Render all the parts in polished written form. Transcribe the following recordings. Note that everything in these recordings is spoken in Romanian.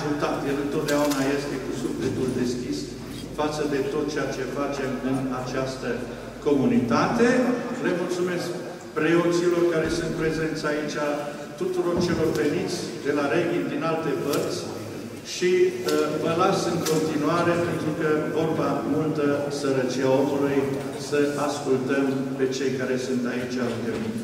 ajutat. El întotdeauna este cu sufletul deschis față de tot ceea ce facem în această comunitate. Le mulțumesc preoților care sunt prezenți aici, tuturor celor veniți de la Reghin din alte părți și vă las în continuare, pentru că vorba multă sărăcia omului, să ascultăm pe cei care sunt aici lângă mine.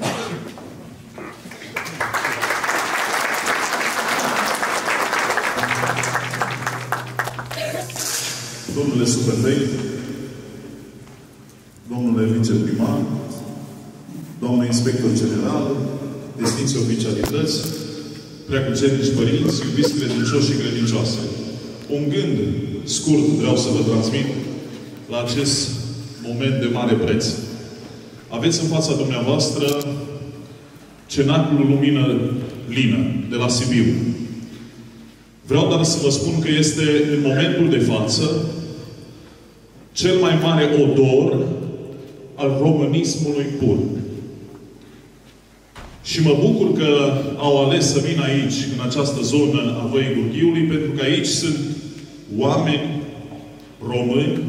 Domnule Supervei, domnule viceprimar, doamnă inspector general, distinți oficialități, preacucernici părinți, iubiți credincioși și credincioase. Un gând scurt vreau să vă transmit la acest moment de mare preț. Aveți în fața dumneavoastră Cenaclul Lumină Lină, de la Sibiu. Vreau doar să vă spun că este, în momentul de față, cel mai mare odor al românismului pur. Și mă bucur că au ales să vină aici, în această zonă a Văii Gurghiului, pentru că aici sunt oameni români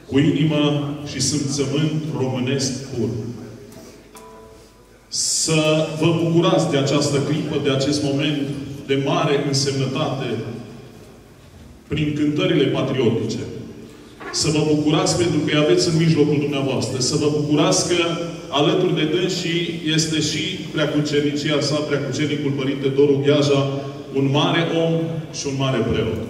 cu inimă și simțământ românesc pur. Să vă bucurați de această clipă, de acest moment de mare însemnătate prin cântările patriotice. Să vă bucurați pentru că îi aveți în mijlocul dumneavoastră. Să vă bucurați că alături de dânsii este și preacucernicia sa, preacucernicul Părinte Doru Gheaja, un mare om și un mare preot.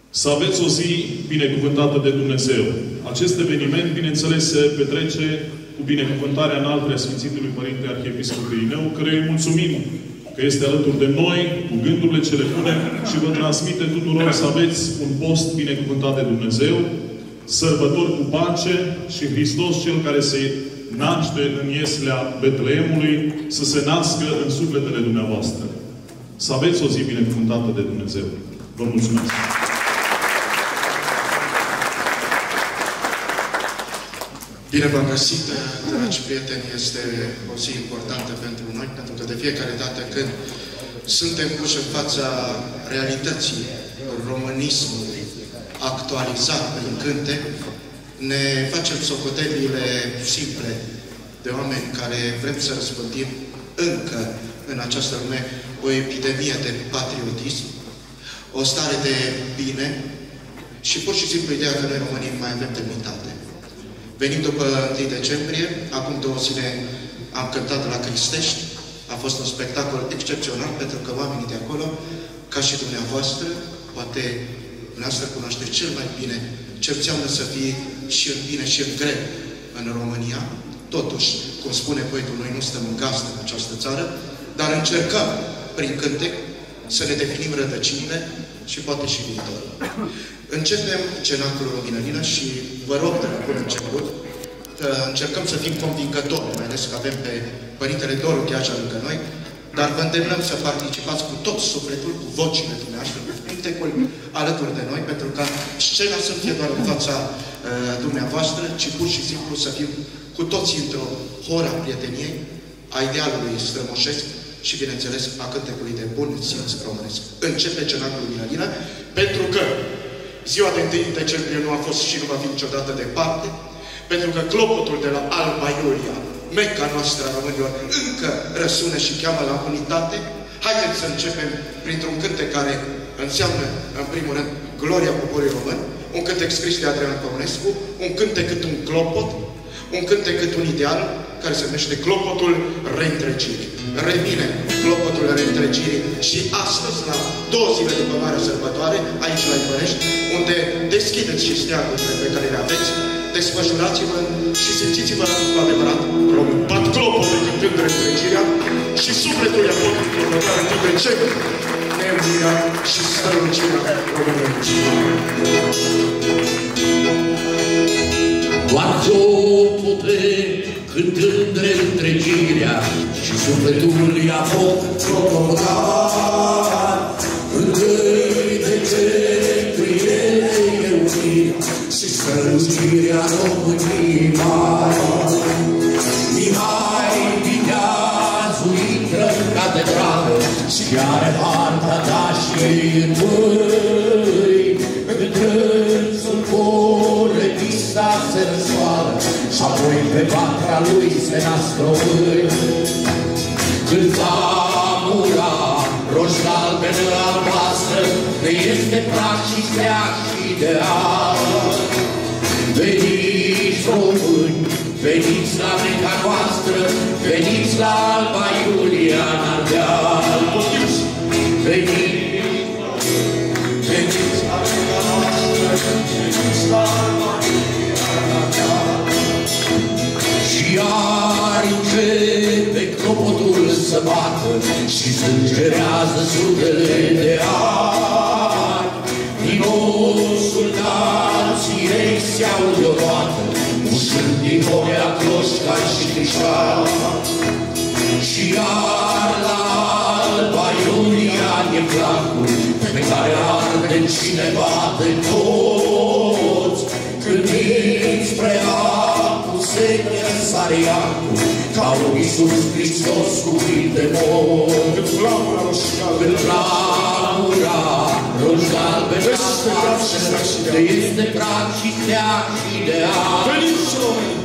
Să aveți o zi binecuvântată de Dumnezeu. Acest eveniment, bineînțeles, se petrece cu binecuvântarea înaltă a Sfințitului Părinte Arhiepiscopul Irineu, căruia îi mulțumim că este alături de noi, cu gândurile cele bune, și vă transmite tuturor să aveți un post binecuvântat de Dumnezeu, sărbători cu pace și Hristos, Cel care se naște în ieslea Betleemului, să se nască în sufletele dumneavoastră. Să aveți o zi binecuvântată de Dumnezeu. Vă mulțumesc! Bine v-am găsit, dragi prieteni, este o zi importantă pentru noi, pentru că de fiecare dată când suntem puși în fața realității românismului actualizat prin cântec, ne facem socotelile simple de oameni care vrem să răspândim încă în această lume o epidemie de patriotism, o stare de bine și pur și simplu ideea că noi românii mai avem demnitate. Venim după 1 decembrie, acum 2 zile am cântat la Cristești. A fost un spectacol excepțional, pentru că oamenii de acolo, ca și dumneavoastră, poate dumneavoastră cunoaște cel mai bine ce înseamnă să fii și în bine și în greu în România. Totuși, cum spune poetul, noi nu stăm în gazdă în această țară, dar încercăm, prin cântec, să ne definim rădăcinile și poate și viitorul. Începem Cenaclul Lumină Lină și vă rog de la bun început că încercăm să fim convingători, mai ales că avem pe Părintele Doru Gheaja lângă noi, dar vă îndemnăm să participați cu tot sufletul, cu vocile dumneavoastră, cu cântecul alături de noi, pentru ca scena să fie doar în fața dumneavoastră, ci pur și simplu să fim cu toții într-o hora prieteniei, a idealului strămoșesc și, bineînțeles, a cântecului de bun simț românesc. Începe Cenaclul Lumină Lină, pentru că ziua de 1 decembrie nu a fost și nu va fi niciodată departe, pentru că clopotul de la Alba Iulia, Meca noastră a românilor, încă răsună și cheamă la unitate. Haideți să începem printr-un cântec care înseamnă, în primul rând, gloria poporului român, un cântec scris de Adrian Păunescu, un cântec cât un clopot, un cântec cât un ideal, care se numește Clopotul Reîntregirii. Revine Clopotul Reîntregirii și astăzi, la 2 zile după Marea Sărbătoare, aici la Ivărești, unde deschideți și steagurile pe care le aveți, desfășurați-vă și simțiți-vă cu adevărat român. Bat clopotul cântând reîntregirea și sufletul i-a fost următoare 1 decembrie, neunirea și strălucirea României. Doar clopote cântând reîntregirea și sufletul i-a fost clopotat. Întâi decembrie neunirea și strălucirea României mari. Mihai Viteazu intră în catedrală și are harta ta și și măi, întrânsul poretista se răsoară și apoi pe vatra lui se nasc români. Când va mura roși galbenă albastră, ne este praf și steag și ideal. Veniți români, veniți la Meca noastră, veniți la Alba Iuliana deal. Veniți la Meca noastră, veniți la Alba Iuliana deal. Și iar începe clopotul să bată și sângerează sudele de ani. Din osul dații ei se aude o roată, mușând din homea cloșca și crișal. Și iar la Alba Iuliana e placul pe care arde cineva de toți. Gândiți spre apul seche sare iacul, ca un Iisus Hristos cu de mor. Când flamura roși galbenă de este praf și steag și ideal. Veniți români,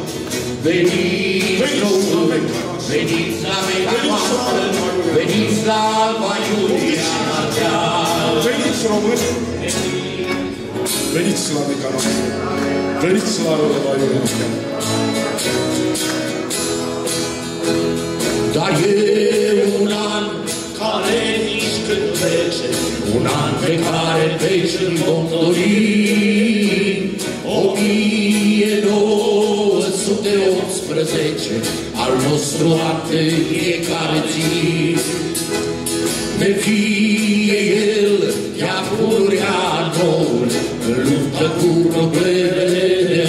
veniți la Meca noastră, veniți la Alba Iuliana deal. Veniți români, veniți la Meca noastră, veniți la Alba Iuliana deal. Dar e un an care nici când trece, un an pe care trece îl vom dori. 1918, al nostru an de fiecare zi. Ne fie el, ea pururea noul, în luptă cu problemele de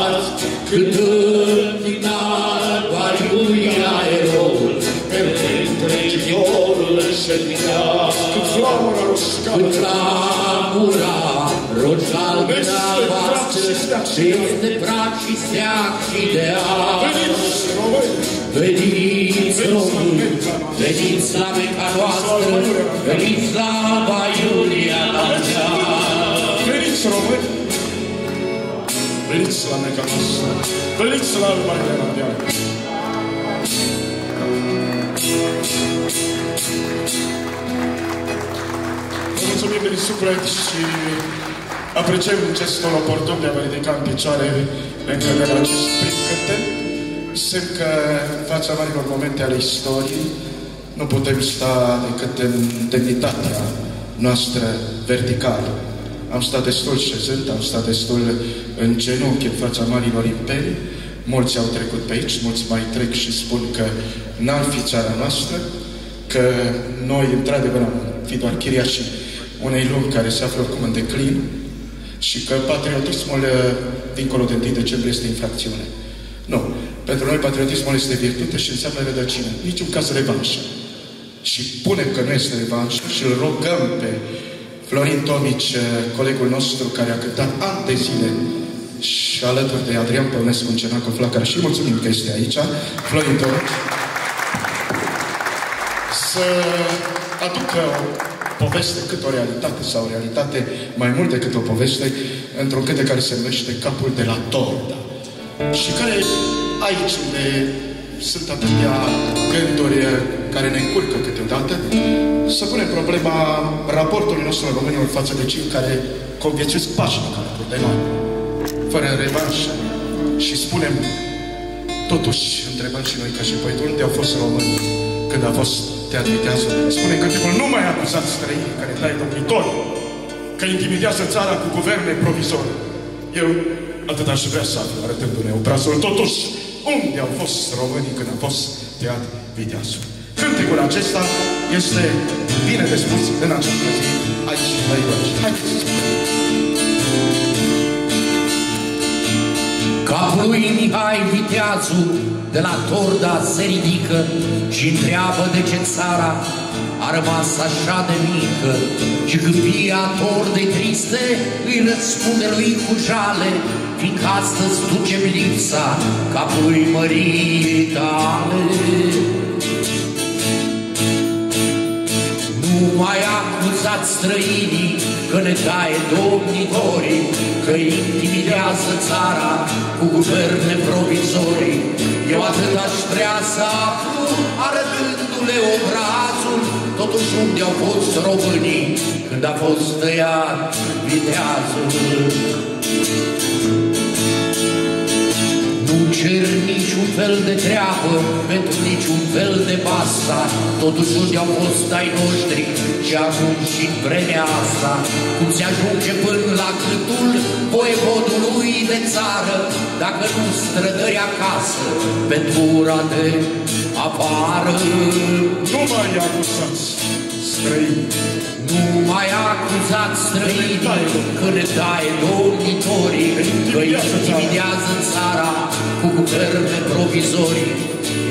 azi. Cântăm din Alba Iulia eroul, între fiorul înșelnicat. Când flamura roși galbenă albastră, este praf și steag și ideal. Veniți români, veniți la Meca noastră, veniți la Alba Iuliana deal. Veniți români, veniți la Meca noastră, veniți la Alba Iuliana deal. Vă mulțumim din suflet și apreciem gestul oportun de a vă ridica în picioare în căderea acest prim cântec. Semn că în fața marilor momente ale istoriei nu putem sta decât în demnitatea noastră verticală. Am stat destul șezând, am stat destul în genunchi în fața marilor imperii. Mulți au trecut pe aici, mulți mai trec și spun că n-ar fi țara noastră, că noi, într-adevăr, am fi doar chiriașii unei lumi care se află oricum în declin și că patriotismul, dincolo de 1 decembrie, este infracțiune. Nu. Pentru noi patriotismul este virtute și înseamnă rădăcină. Niciun caz revanșă. Și punem că nu este revanșă și îl rogăm pe Florin Tomici, colegul nostru care a cântat ani de zile și alături de Adrian Păunescu în Cenacul Flacăra, și mulțumim că este aici, Florin Tomici, să aducă o poveste cât o realitate sau o realitate mai mult decât o poveste într-un cântec care se numește Capul de la Torda. Și care aici unde sunt atâtea gânduri care ne încurcă câteodată, să punem problema raportului nostru în românilor față de cei care conviețuiesc pașnic alături de noi, fără revanșă. Și spunem, totuși, întrebăm și noi ca și poet, unde au fost românii când a fost Teatru Viteazul? Spune că tipul nu mai acuzați străinii care taie domnitori, că intimidează țara cu guverne provizori. Eu atât aș vrea să aflu, arătându-ne obrazul. Totuși, unde au fost românii când a fost Teatru Viteazul? Cântecul acesta este bine de spus în această zi aici la Iași. Haideți să spunem. Capul lui Mihai Viteazu de la Torda se ridică și întreabă de ce țara a rămas așa de mică. Și câmpia Tordei triste îi răspunde lui cu jale, fiindcă astăzi ducem lipsa capului măriei tale. Nu mai acuzați străinii că ne taie domnitorii, că intimidează țara cu guverne provizorii. Eu atât aș vrea să aflu, arătându-le obrazul, totuși unde au fost românii când a fost tăiat viteazul. Nu cer niciun fel de treabă pentru niciun fel de basta, totuși unde au fost ai noștri și acum și în vremea asta, cum se ajunge până la gâtul voievodului de țară, dacă nu strădări acasă pentru ura de afară. Nu mai acuzați străini. Nu mai acuzați străinii că ne taie domnitorii, că intimidează țara cu guverne provizorii.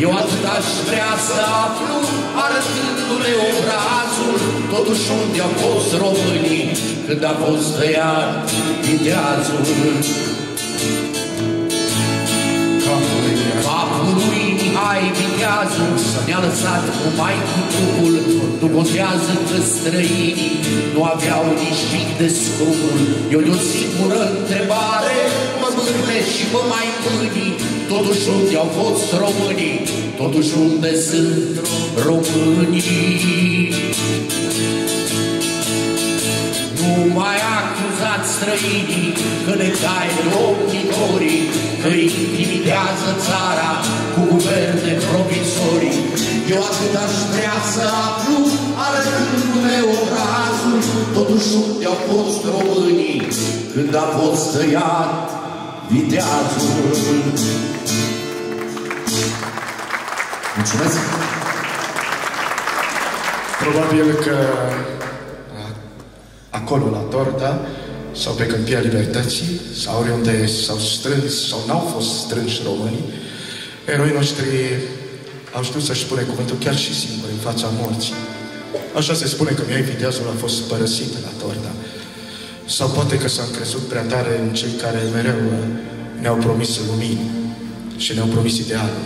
Eu atât aș vrea să aflu, arătându-le obrazul, totuși unde au fost românii când a fost tăiat viteazul. Capul lui Mihai Viteazul ne-a lăsat numai cu trupul, nu contează că străinii nu aveau nici pic de scrupul. Eu de o singură întrebare mă mârnesc și mă mai mâni, totuși unde au fost românii, totuși unde sunt românii. Nu mai acuzați străinii că ne taie domnitorii, că intimidează țara cu guverne provizorii. Eu atât aș vrea să aflu, arătându-le obrazul, totuși unde au fost românii când a fost tăiat viteazul. Mulțumesc! Probabil că acolo la Torda sau pe Câmpia Libertății sau oriunde s-au strâns sau n-au fost strânși românii, eroii noștri au știut să-și spune cuvântul chiar și singuri în fața morții. Așa se spune că Mihai Viteazul a fost părăsit la Torda. Sau poate că s-a încrezut prea tare în cei care mereu ne-au promis lumini și ne-au promis ideale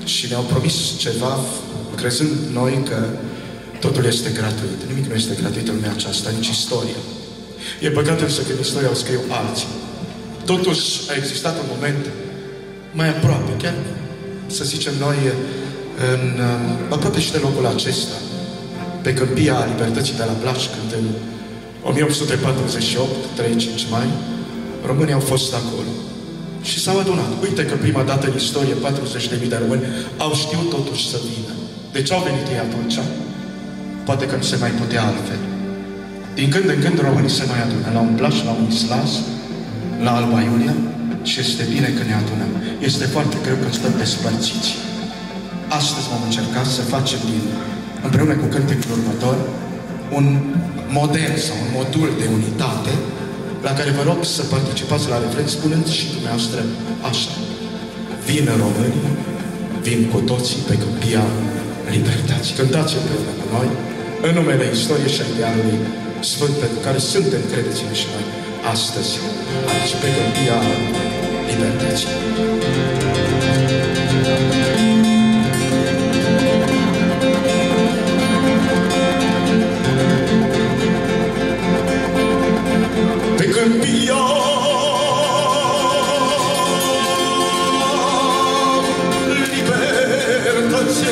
și ne-au promis ceva, crezând noi că totul este gratuit. Nimic nu este gratuit în lumea aceasta, nici istoria. E păcat însă că în istoria o scriu alții. Totuși a existat un moment mai aproape, chiar să zicem noi, aproape și de locul acesta, pe Câmpia Libertății de la Blaș, când în 1848, 3-5 mai, românii au fost acolo. Și s-au adunat. Uite că prima dată în istorie 40.000 de români au știut totuși să vină. De ce au venit ei atunci? Poate că nu se mai putea altfel. Din când în când românii se mai adună. La un Blaș, la un Islas, la Alba Iulia, și este bine că ne adunăm. Este foarte greu când stăm despărțiți. Astăzi vom încerca să facem împreună cu cântecul următor, un model sau un modul de unitate la care vă rog să participați la refren spunând și dumneavoastră așa: vin românii, vin cu toții pe Câmpia Libertății. Cântați împreună cu noi în numele istoriei și a idealului sfânt pentru care suntem, credeți-ne și noi, astăzi aici pe Câmpia Libertății. Pe Câmpia Libertății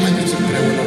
Haideți împreună.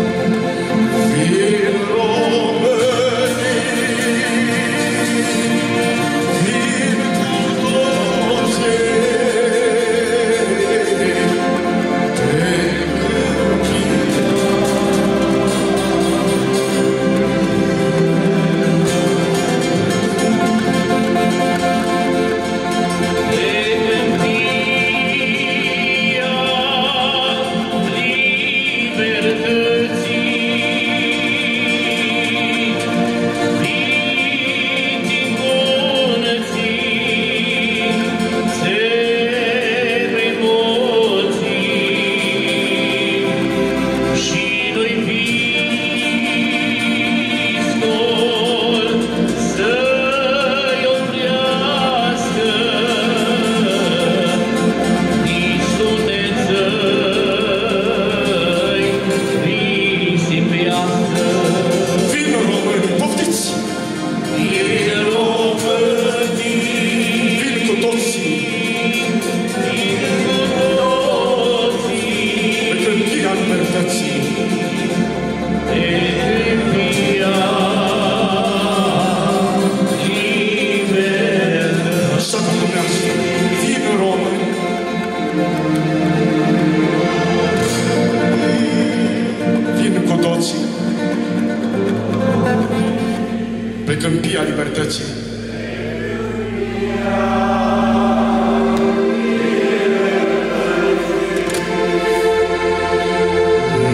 câmpia libertății.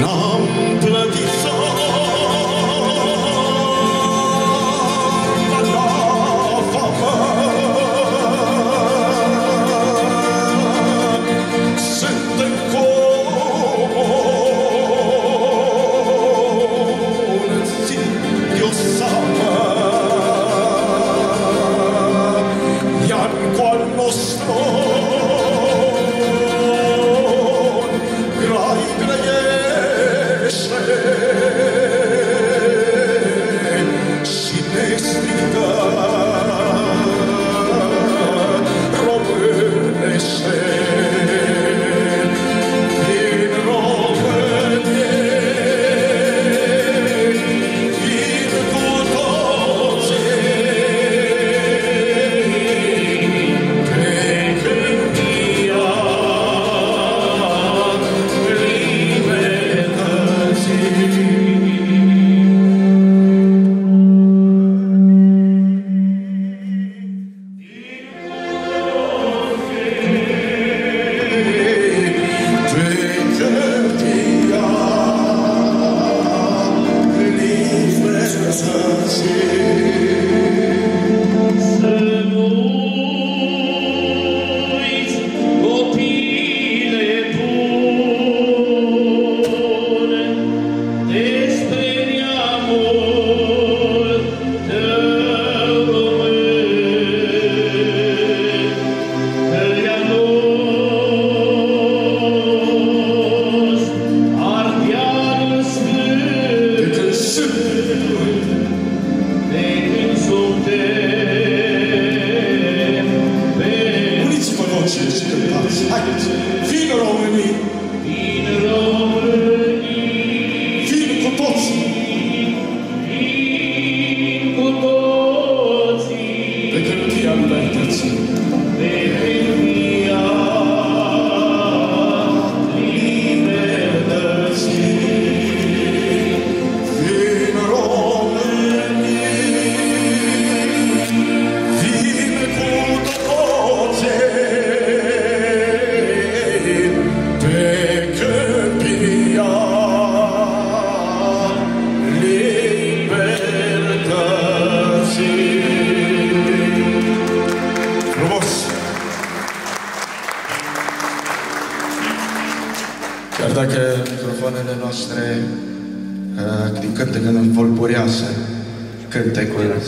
N-am plătit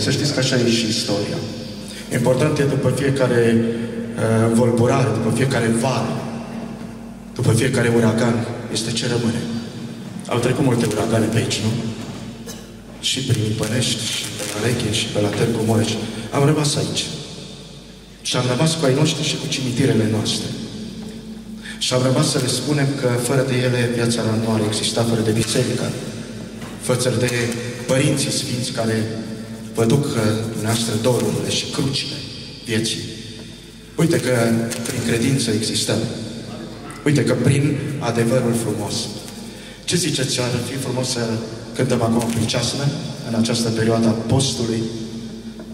Să știți că așa e și istoria. Important e după fiecare volburare, după fiecare vară, după fiecare uragan, este ce rămâne. Au trecut multe uragane pe aici, nu? Și prin Ipănești, și pe la Reche, și pe la Târgu Mureș. Am rămas aici. Și am rămas cu ai noștri și cu cimitirele noastre. Și am rămas să le spunem că fără de ele viața nu ar exista, fără de biserică, fără de părinții sfinți care vă duc dumneavoastră dorurile și crucile vieții. Uite că prin credință existăm. Uite că prin adevărul frumos. Ce ziceți, ar fi frumos să cântăm acum prin ceasnă, în această perioadă a postului?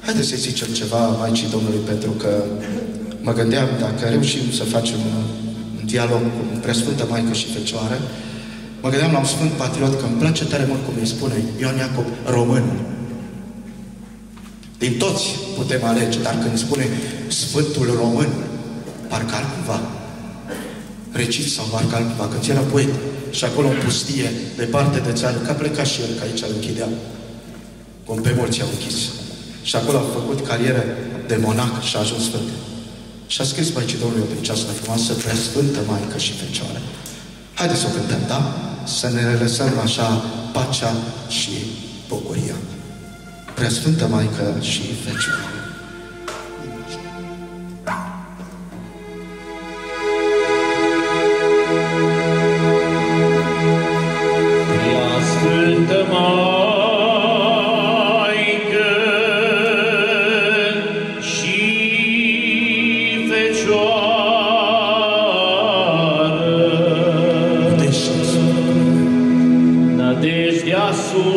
Haideți să-i zicem ceva Maicii Domnului, pentru că mă gândeam dacă reușim să facem un dialog cu Preasfântă Maică și Fecioară. Mă gândeam la un Sfânt Patriot, că îmi place tare mult cum îi spune Ioan Iacob, român. Din toți putem alege, dar când spune Sfântul Român, parcă altcumva, recit sau parcă altcumva, când era poet și acolo în pustie, departe de țară, că a plecat și el, că aici îl închideam, cum pe mulți au închis. Și acolo a făcut carieră de monac și a ajuns sfânt. Și a scris Maicii Domnului o pricească frumoasă, Preasfântă Maică și Fecioară. Haideți să o cântăm, da? Să ne lăsăm așa pacea și bucuria. Preasfântă Maică și Fecioară. Preasfântă Maică și Fecioară, nădejdea sufletului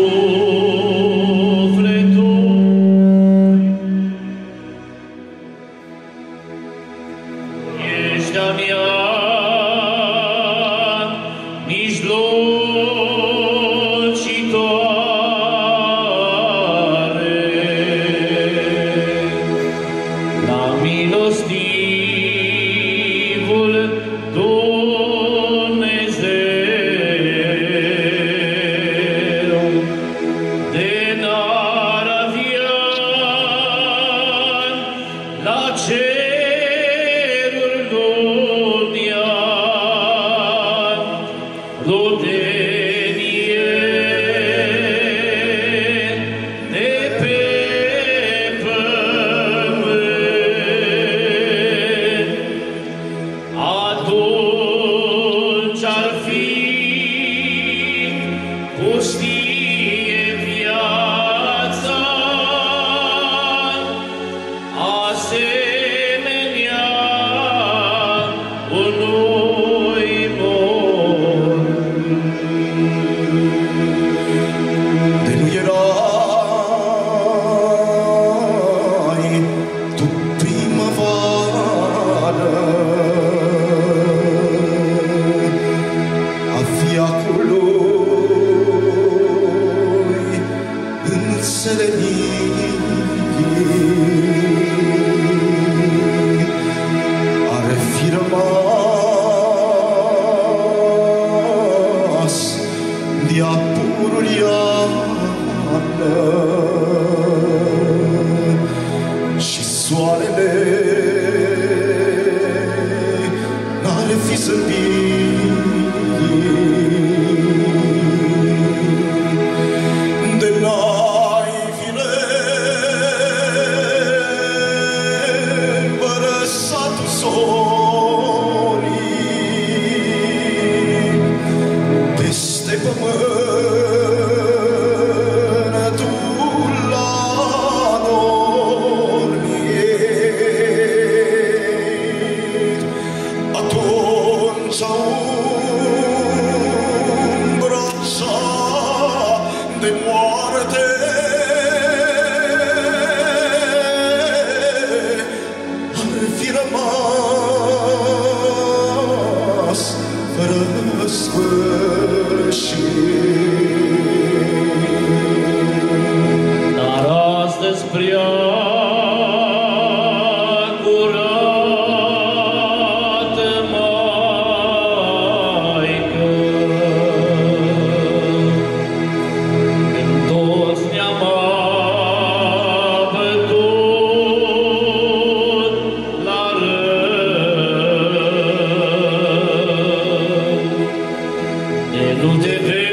selenii ar fi rămas de-a puruliană și soarele n-ar fi zâmbit de naivile părăsatul sorii peste pământul la dormit. Atunci umbra cea de moarte ar fi rămas fără sfârșit. Dar astăzi prea curată, Maică, când toți ne-am abătut la rând, de nu te vei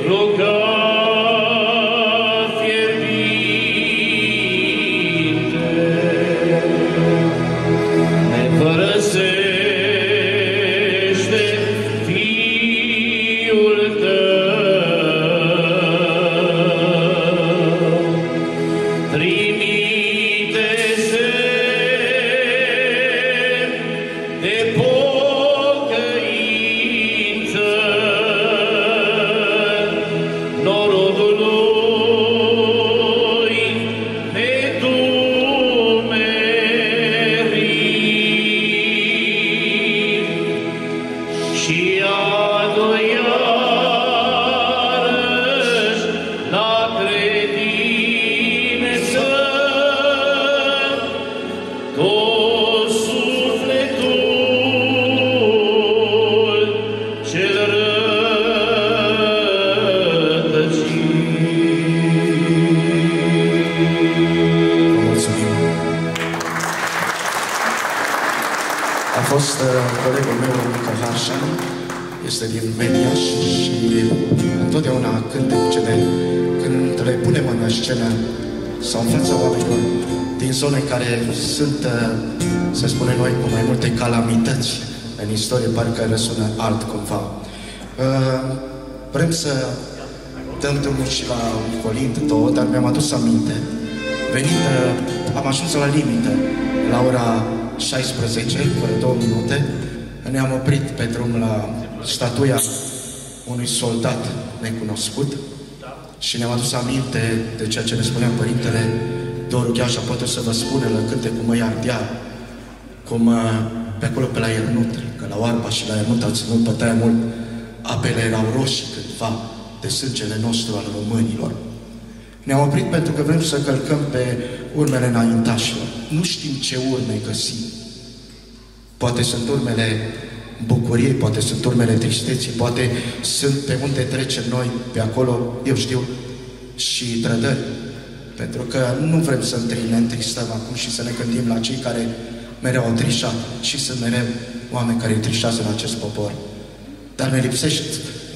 ruga fierbinte, ne părăsește Fiul Tău, trimite semn de pocăință norodului nedumerit și adu iarăși la credință tot sufletul cel rătăcit. Mulțumim. A fost colegul meu, Luca Harșan, este din Mediaș și întotdeauna cântecele, când le punem în scenă sau în fața oamenilor din zone care sunt, să spunem noi, cu mai multe calamități în istorie, parcă răsună alt cumva. Vrem să dăm drumul și la un colind, două, dar mi-am adus aminte. Venit, am ajuns la limită, la ora 16, fără 2 minute, ne-am oprit pe drum la statuia unui soldat necunoscut și ne-am adus aminte de ceea ce ne spunea Părintele Doru Gheașa, poate să vă spună la cânte cu Măi Ardeal, cum pe acolo pe la Iernut, că la Oarba și la Iernut au ținut bătaia mult, apele erau roșii cândva de sângele nostru al românilor. Ne-am oprit pentru că vrem să călcăm pe urmele înaintașilor. Nu știm ce urme găsim. Poate sunt urmele bucuriei, poate sunt urmele tristeții, poate sunt pe unde trecem noi, pe acolo, eu știu, și trădări. Pentru că nu vrem să ne întristăm acum și să ne gândim la cei care mereu au trișat și sunt mereu oameni care trișează în acest popor. Dar ne lipsește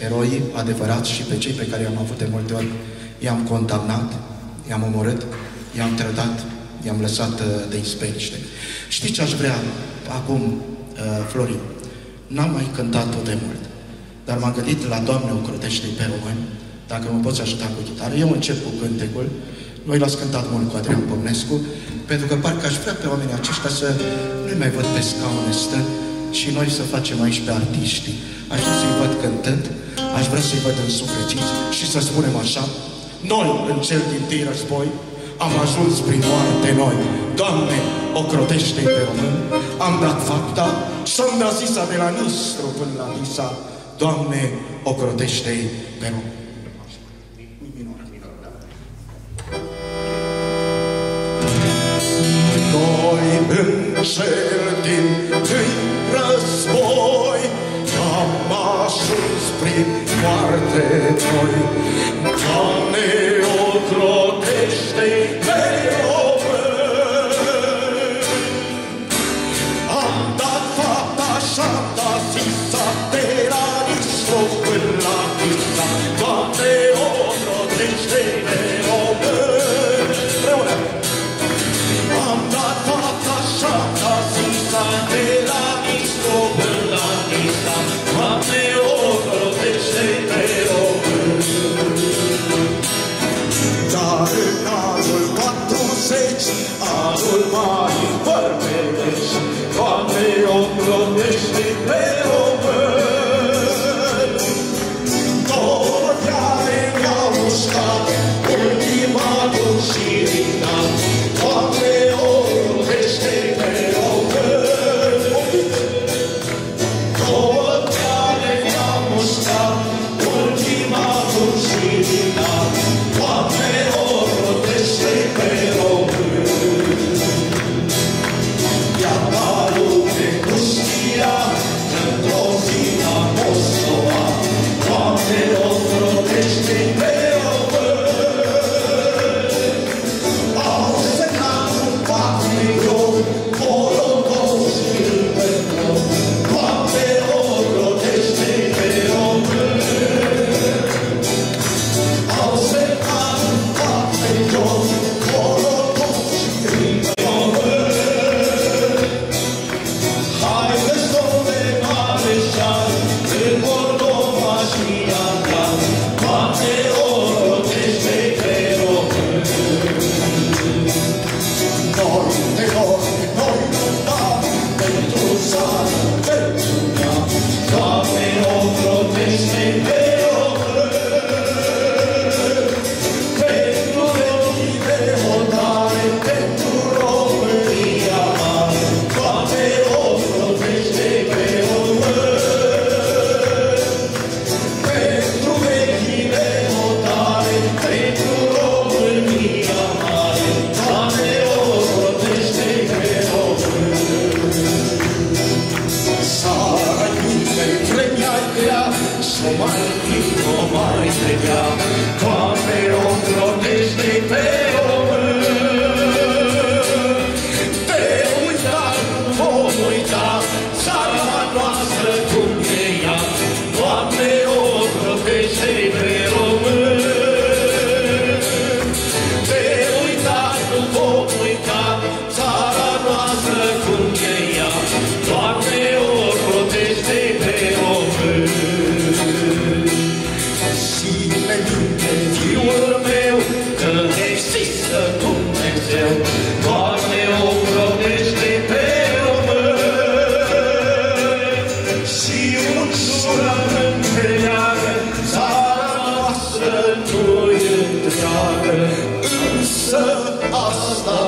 eroii adevărați și pe cei pe care i-am avut de multe ori. I-am condamnat, i-am omorât, i-am trădat, i-am lăsat de izbeliște. Știi ce aș vrea acum, Florin? N-am mai cântat-o de mult, dar m-am gândit la Doamne, ocrotește-i pe români, dacă mă poți ajuta cu chitară. Eu încep cu cântecul. Noi l-ați cântat mult cu Adrian Pămnescu, pentru că parcă aș vrea pe oamenii aceștia să nu-i mai văd pe scaune stând și noi să facem aici pe artiștii. Aș vrea să-i văd cântând, aș vrea să-i văd însufleciți și să spunem așa: noi, în cel dintâi război, am ajuns prin moarte noi. Doamne, ocrotește-i pe români, am dat fapta și-am dat zisa de la Nistru până la Nisa. Doamne, ocrotește-i pe români. cel din tâi război, am ajuns prin moarte noi. Doamne, ocrotește pe români. Am dat fapta și-am dat zisa, de la Nisloc până la Tisa. Doamne, ocrotește pe români. Împreună! Am dat fapta și-am dat zisa, de la Nisloc până la Tisa. Doamne, ocrotește pe români. Dar în anul 40, anul marii bărbelești, Doamne, ocrotește pe români. Două deale mi-au mușcat, ultimatul și rignat, Doamne, ocrotește pe români. Două deale mi-au mușcat, ultimatul și rignat, Doamne, ocrotește pe români. Ia balul de Custia, într-o zi la Moscova, Doamne, ocrotește pe români. Au semnat un pact milion, Holocaust și Râmbător, Doamne, ocrotește pe români. Au semnat un pact milion, Holocaust și Râmbător. Haideți, domne mareșal, în Moldova și Antal, Doamne, ocrotește pe români. Noi luptam pentru țară, pentru ea, Doamne, ocrotește pe români. Pentru vechile hotare, pentru România mare, Doamne, ocrotește pe români. Pentru vechile hotare, pentru România mare, Doamne, ocrotește pe români. Țara iubei vremea grea, s-o mai o mai trebuia, Doamne, ocrotește pe români. Te uitat, vom uita, țara noastră cum e ea, Doamne, ocrotește pe români. Te uitat, nu vom uita, țara noastră cum e ea, Doamne, ocrotește pe români. Zile minte, fiul meu, că există Dumnezeu, Doamne, ocrotește pe români. Și un jurământ pe neagă, țara noastră nu-i întreagă, însă asta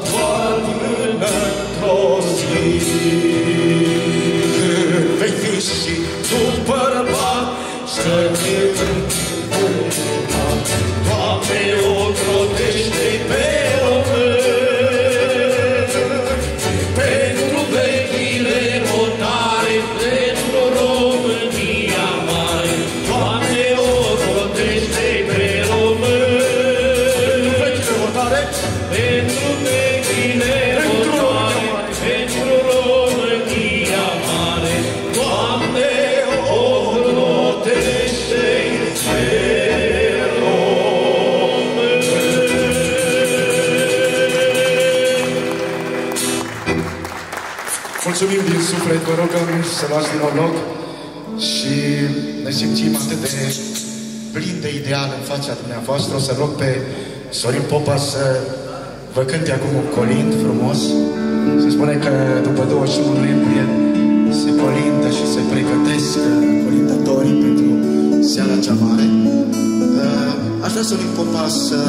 doar până într-o zi. Când vei fi și tu bărbat, să-ți întâmplă, Doamne, ocrotește pe români. Pentru vechile hotare, pentru România mare, Doamne, ocrotește pe români. Pentru hotare, pentru vechile hotare, pentru România mare, Doamne, ocrotește pe Mulțumim din suflet, vă rugăm să luați din nou loc și ne simțim atât de plini de ideal în fața dumneavoastră. O să rog pe Sorin Popa să vă cânte acum un colind frumos. Se spune că după 21 noiembrie se colindă și se pregătesc colindătorii pentru seara cea mare. Aș vrea Sorin Popa să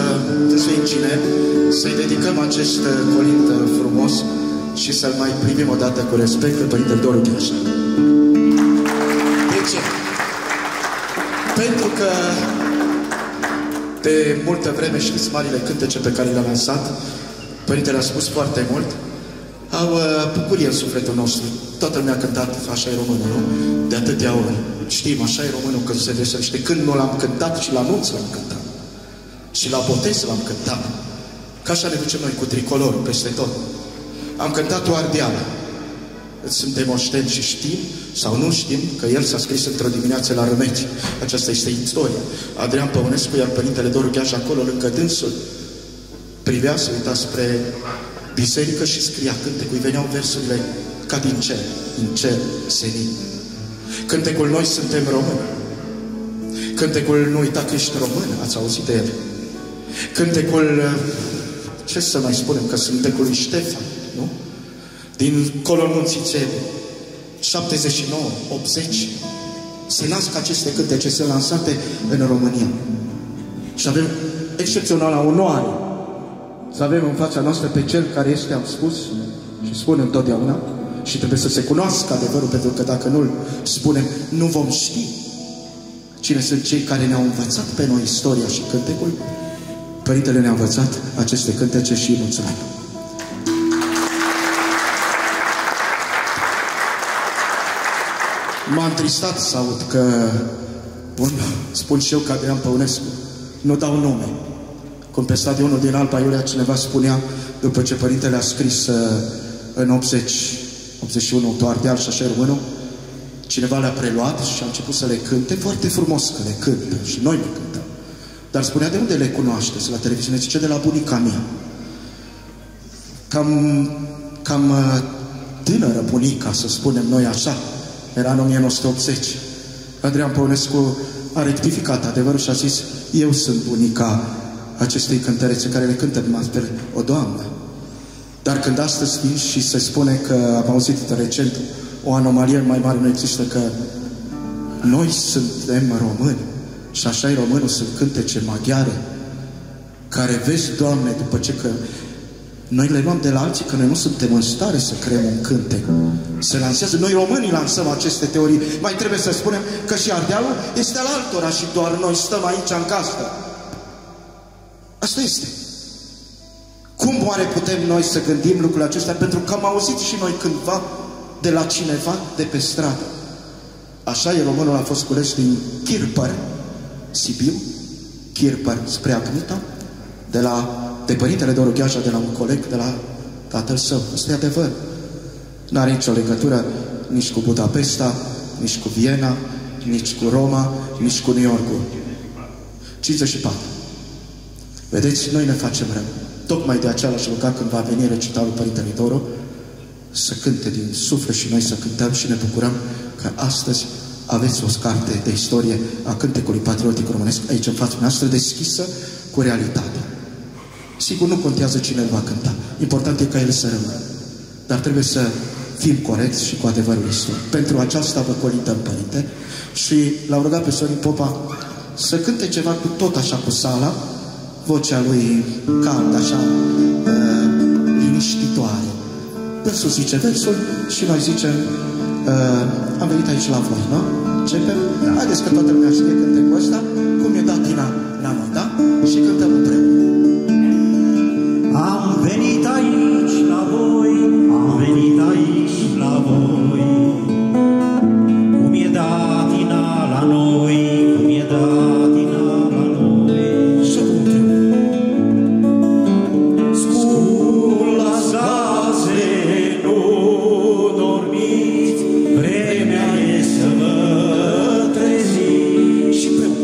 se încine, să-i dedicăm acest colind frumos și să-l mai primim odată cu respect pe Părintele Doru Gheașa. De ce? Pentru că de multă vreme știți marile cântece pe care le-a lansat. Părintele a spus foarte mult. au bucurie în sufletul nostru. Toată lumea a cântat Așa e românul, nu? De atâtea ori. Știm, Așa e românul când se vesește. Când nu l-am cântat și la anunț l-am cântat. Și la botez l-am cântat. Că așa ne ducem noi cu tricolor peste tot. Am cântat o ardeală. Suntem oșteni și știm sau nu știm că el s-a scris într-o dimineață la Rămeci. Aceasta este istoria. Adrian Păunescu, iar Părintele Doru Gheaș acolo lângă dânsul privea, se uita spre biserică și scria cântecul. Îi veneau versurile ca din cer senin. Cântecul Noi suntem români. Cântecul Nu uita că ești român, ați auzit de el. Cântecul, ce să mai spunem, că cântecul lui Ștefan, nu? Din Colul Munțiței, 79, 80, se nasc aceste cântece, sunt lansate în România. Și avem excepționala onoare să avem în fața noastră pe cel care este, am spus și spun întotdeauna, și trebuie să se cunoască adevărul, pentru că dacă nu-l spunem, nu vom ști cine sunt cei care ne-au învățat pe noi istoria și cântecul. Părintele ne-a învățat aceste cântece și îi mulțumim. M-a întristat să aud că, spun și eu ca Adrian Păunescu, nu dau nume. Cum pe stadionul din Alba Iulia cineva spunea, după ce părintele a scris în 81 Toardeal și Așa e românul, cineva le-a preluat și a început să le cânte, foarte frumos că le cântă și noi le cântăm. Dar spunea, de unde le cunoașteți la televiziune? Zice, de la bunica mea. Cam tânără bunica, să spunem noi așa, era în 1980. Adrian Păunescu a rectificat adevărul și a zis, eu sunt bunica acestei cântărețe care le cântă dumneavoastră, o doamnă. Dar când astăzi vin și se spune că, am auzit recent, o anomalie mai mare nu există, că noi suntem români și Așa e românul, sunt cântece maghiare, care vezi, Doamne, după ce că noi le luăm de la alții, că noi nu suntem în stare să creăm un cântec. Se lansează, noi românii lansăm aceste teorii. Mai trebuie să spunem că și Ardealul este al altora și doar noi stăm aici în gazdă. Asta este. Cum oare putem noi să gândim lucrurile acestea? Pentru că am auzit și noi cândva de la cineva de pe stradă. Așa e românul, a fost cules din Chirpăr, Sibiu, Chirpăr spre Agnita, de Părintele Doru Gheașa, de la un coleg, de la tatăl său. Asta e adevăr. N-are nicio legătură nici cu Budapesta, nici cu Viena, nici cu Roma, nici cu New Yorkul. 54. Vedeți, noi ne facem rău. Tocmai de aceea l-aș ruga când va veni recitalul Părintelui Doru să cânte din suflet și noi să cântăm și ne bucurăm că astăzi aveți o carte de istorie a cântecului patriotic românesc aici în fața noastră, deschisă cu realitate. Sigur, nu contează cine îl va cânta. Important e ca el să rămână. Dar trebuie să fim corecți și cu adevărul istoric. Pentru aceasta vă colindăm, Părinte, și l-au rugat pe Sorin Popa să cânte ceva cu tot așa cu sala, vocea lui cald, așa, liniștitoare. Dânsul zice versul și noi zicem, am venit aici la voi, nu? Începem? Da. Haideți că toată lumea știe cântecul ăsta, cum e dat Tina Nano, da? Și cântăm împreună. Am venit aici la voi, am venit aici la voi, cum e datina la noi, cum e datina la noi. Să cântăm. Sculați gaze, nu dormiți, vremea e să vă treziți. Și împreună.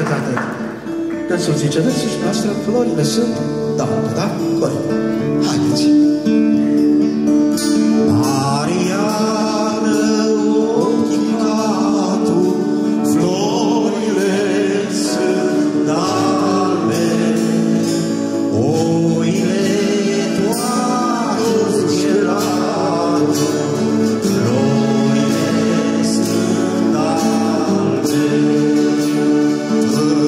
decât atât. Dânsul zice, dânsul și noastră, florile sunt daună, da? Corect. Haideți! Mariană, ochii catu, florile sunt albe, oile toate zgelate, florile sunt albe.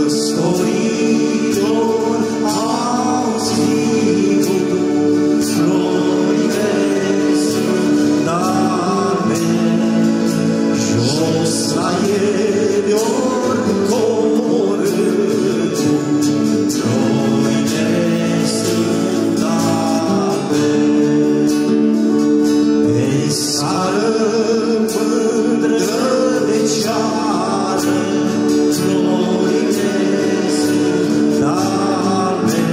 Păstoritor au ținut, florile sunt albe, jos la ele ori coborât, florile sunt albe. Pe sară mândră de ceară, florile sunt albe,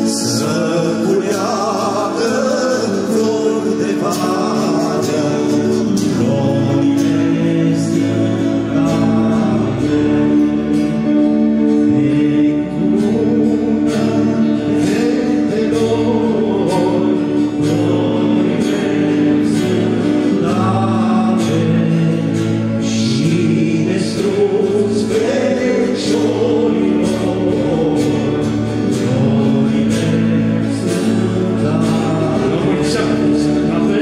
să culeagă flori de vale, florile sunt albe. Necună fetelor, florile sunt albe, și de struț feciorilor, florile sunt albe. La mulți ani, sănătate,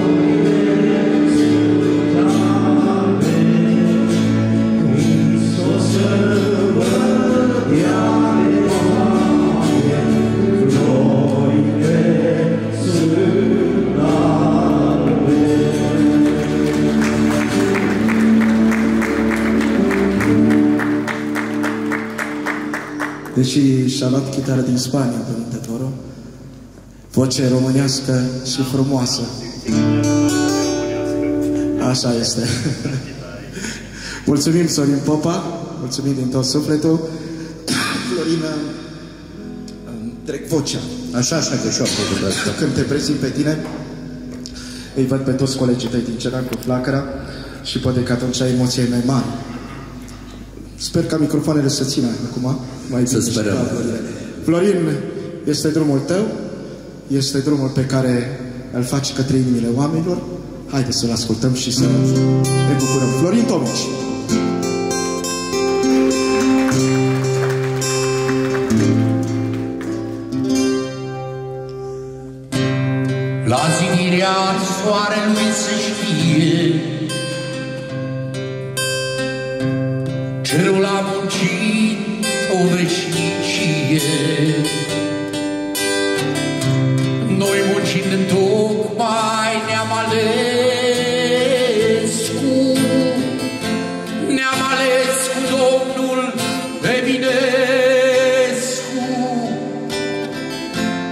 florile sunt albe, Hristos să vă dea de oameni, florile sunt albe. Deși și-a luat chitară din Spania, Părinte Toro, voce românească și frumoasă. Așa este. Mulțumim, Sorin Popa, mulțumim din tot sufletul. Florina, îmi trec vocea. Așa că șoaptă de asta. Când te prezint pe tine, îi văd pe toți colegii tăi din Ceran cu flacăra și poate că atunci emoția e mai mare. Sper ca microfoanele să țină acum. Mai să sperăm. Florin, este drumul tău, este drumul pe care îl faci către inimile oamenilor. Haideți să-l ascultăm și să ne bucurăm. Florin Tomici. La zidirea soarelui se știe, cerul a muncit o veșnicie. Noi muncind întocmai ne-am ales cu Domnul Eminescu,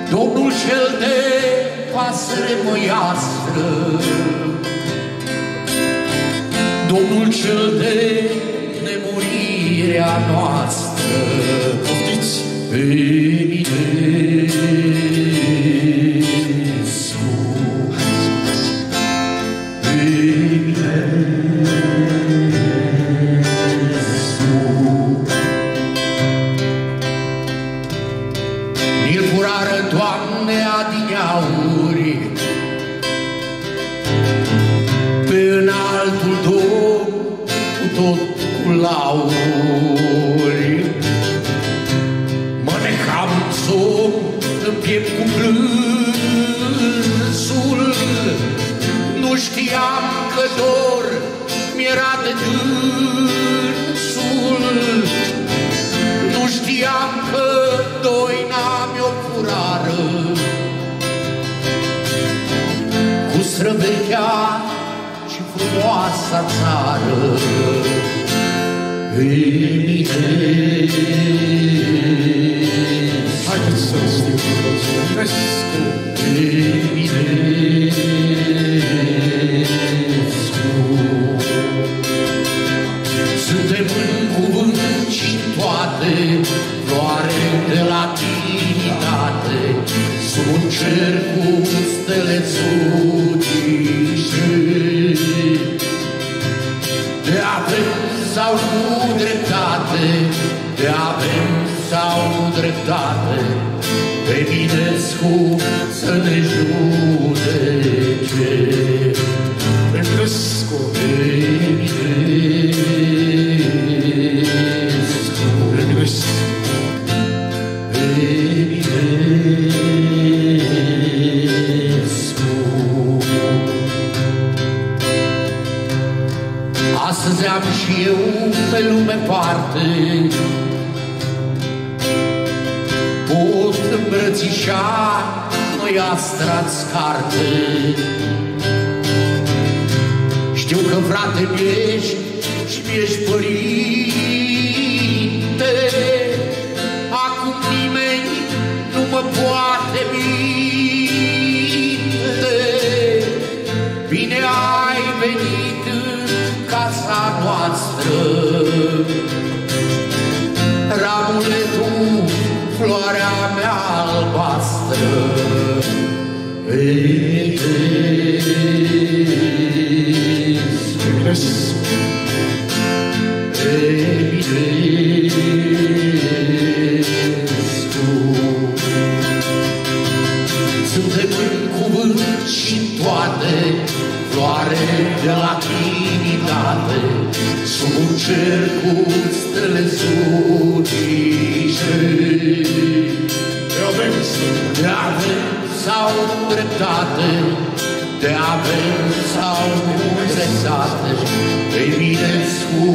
Domnul cel de pasăre măiastră, Domnul cel de nemurirea noastră. Poftiți! Eminescu, Eminescu, mi-l furară, Doamne, adineauri, pe înaltul Domn cu tot cu lauri. Mă necam somn în piept cu plânsul, nu știam că dor mi-era de dânsul, nu știam că doina mi-o furară cu străvechea și frumoasa țară. Eminescu, Haideți să răstim cu toți. Eminescu, Eminescu. Suntem în cuvânt și toate, floare de latinitate, sub un cer cu stele țuci. dreptate, pe mine scump să ne judece. Eminescu, Eminescu, Eminescu. Astăzi am și eu pe lume parte, pot îmbrățișa noiastra-ți carte. Știu că frate mi-ești și mi-ești părinte, acum nimeni nu mă poate minte. Bine ai venit în casa noastră, ramule tu, floarea mea albastră. Eminescu, Eminescu. Suntem în cuvânt și toate, floare de la trinitate, sub un cer cu stele zurișe. De avem sau dreptate, de avem sau dreptate, Eminescu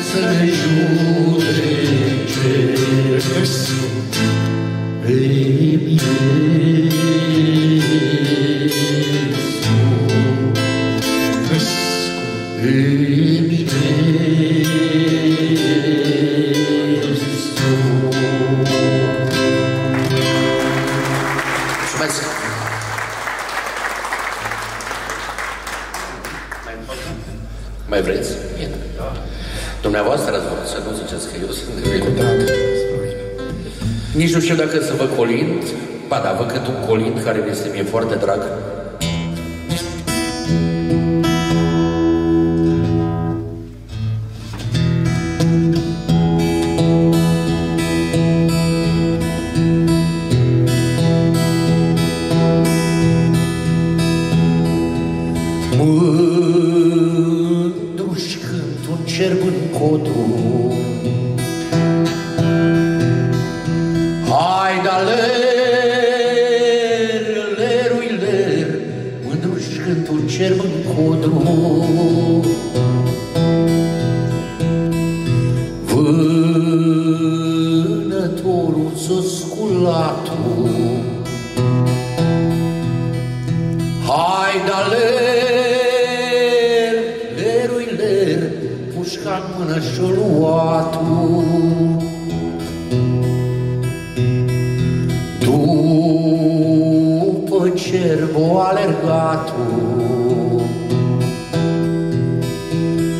să ne judece. Eminescu, Mai vreți? Bine. Dumneavoastră ați vrut să nu ziceți că eu sunt de cu drag. Nici nu știu dacă să vă colind. Ba da, vă cât un colind care mi este mie foarte drag. Mândru-și cânt un cerb în codru, hai da ler, lerui ler, mândru-și cânt un cerb în codru. Vânătorul s-o sculatul, hai da ler, lerui ler, pușca-n mână și-o luatul. După cerbo alergatul,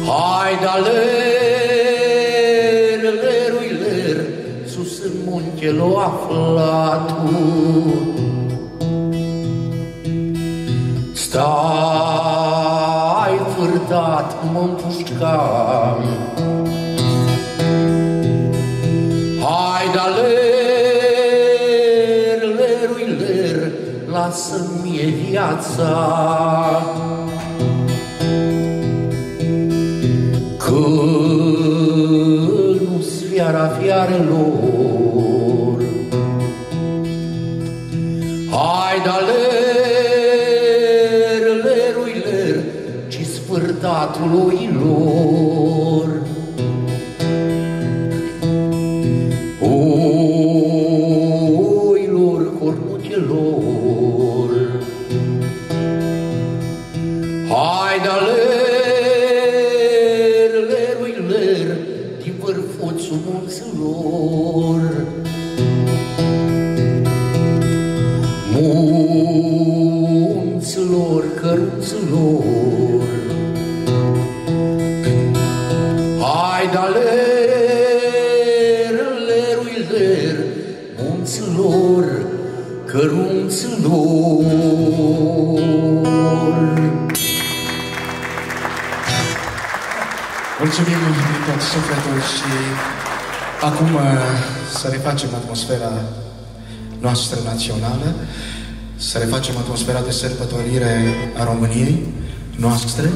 hai da ler, lerui ler, sus în munte l-o aflatul. Stai fârtat, mă împușcam, hai da ler, lerui ler, lasă-mi viața. Că nu-s fiara fiarelor, hai da ler, lerui ler, ci sfârtatului lor. Oilor cornutelor, hai da ler, lerui ler, din vârfuțul munților. Munților, căruților, hai da ler, lerui ler, munților, cărunților. Mulțumim din tot sufletul și Acum să refacem atmosfera noastră națională, să refacem atmosfera de sărbătorire a României noastre,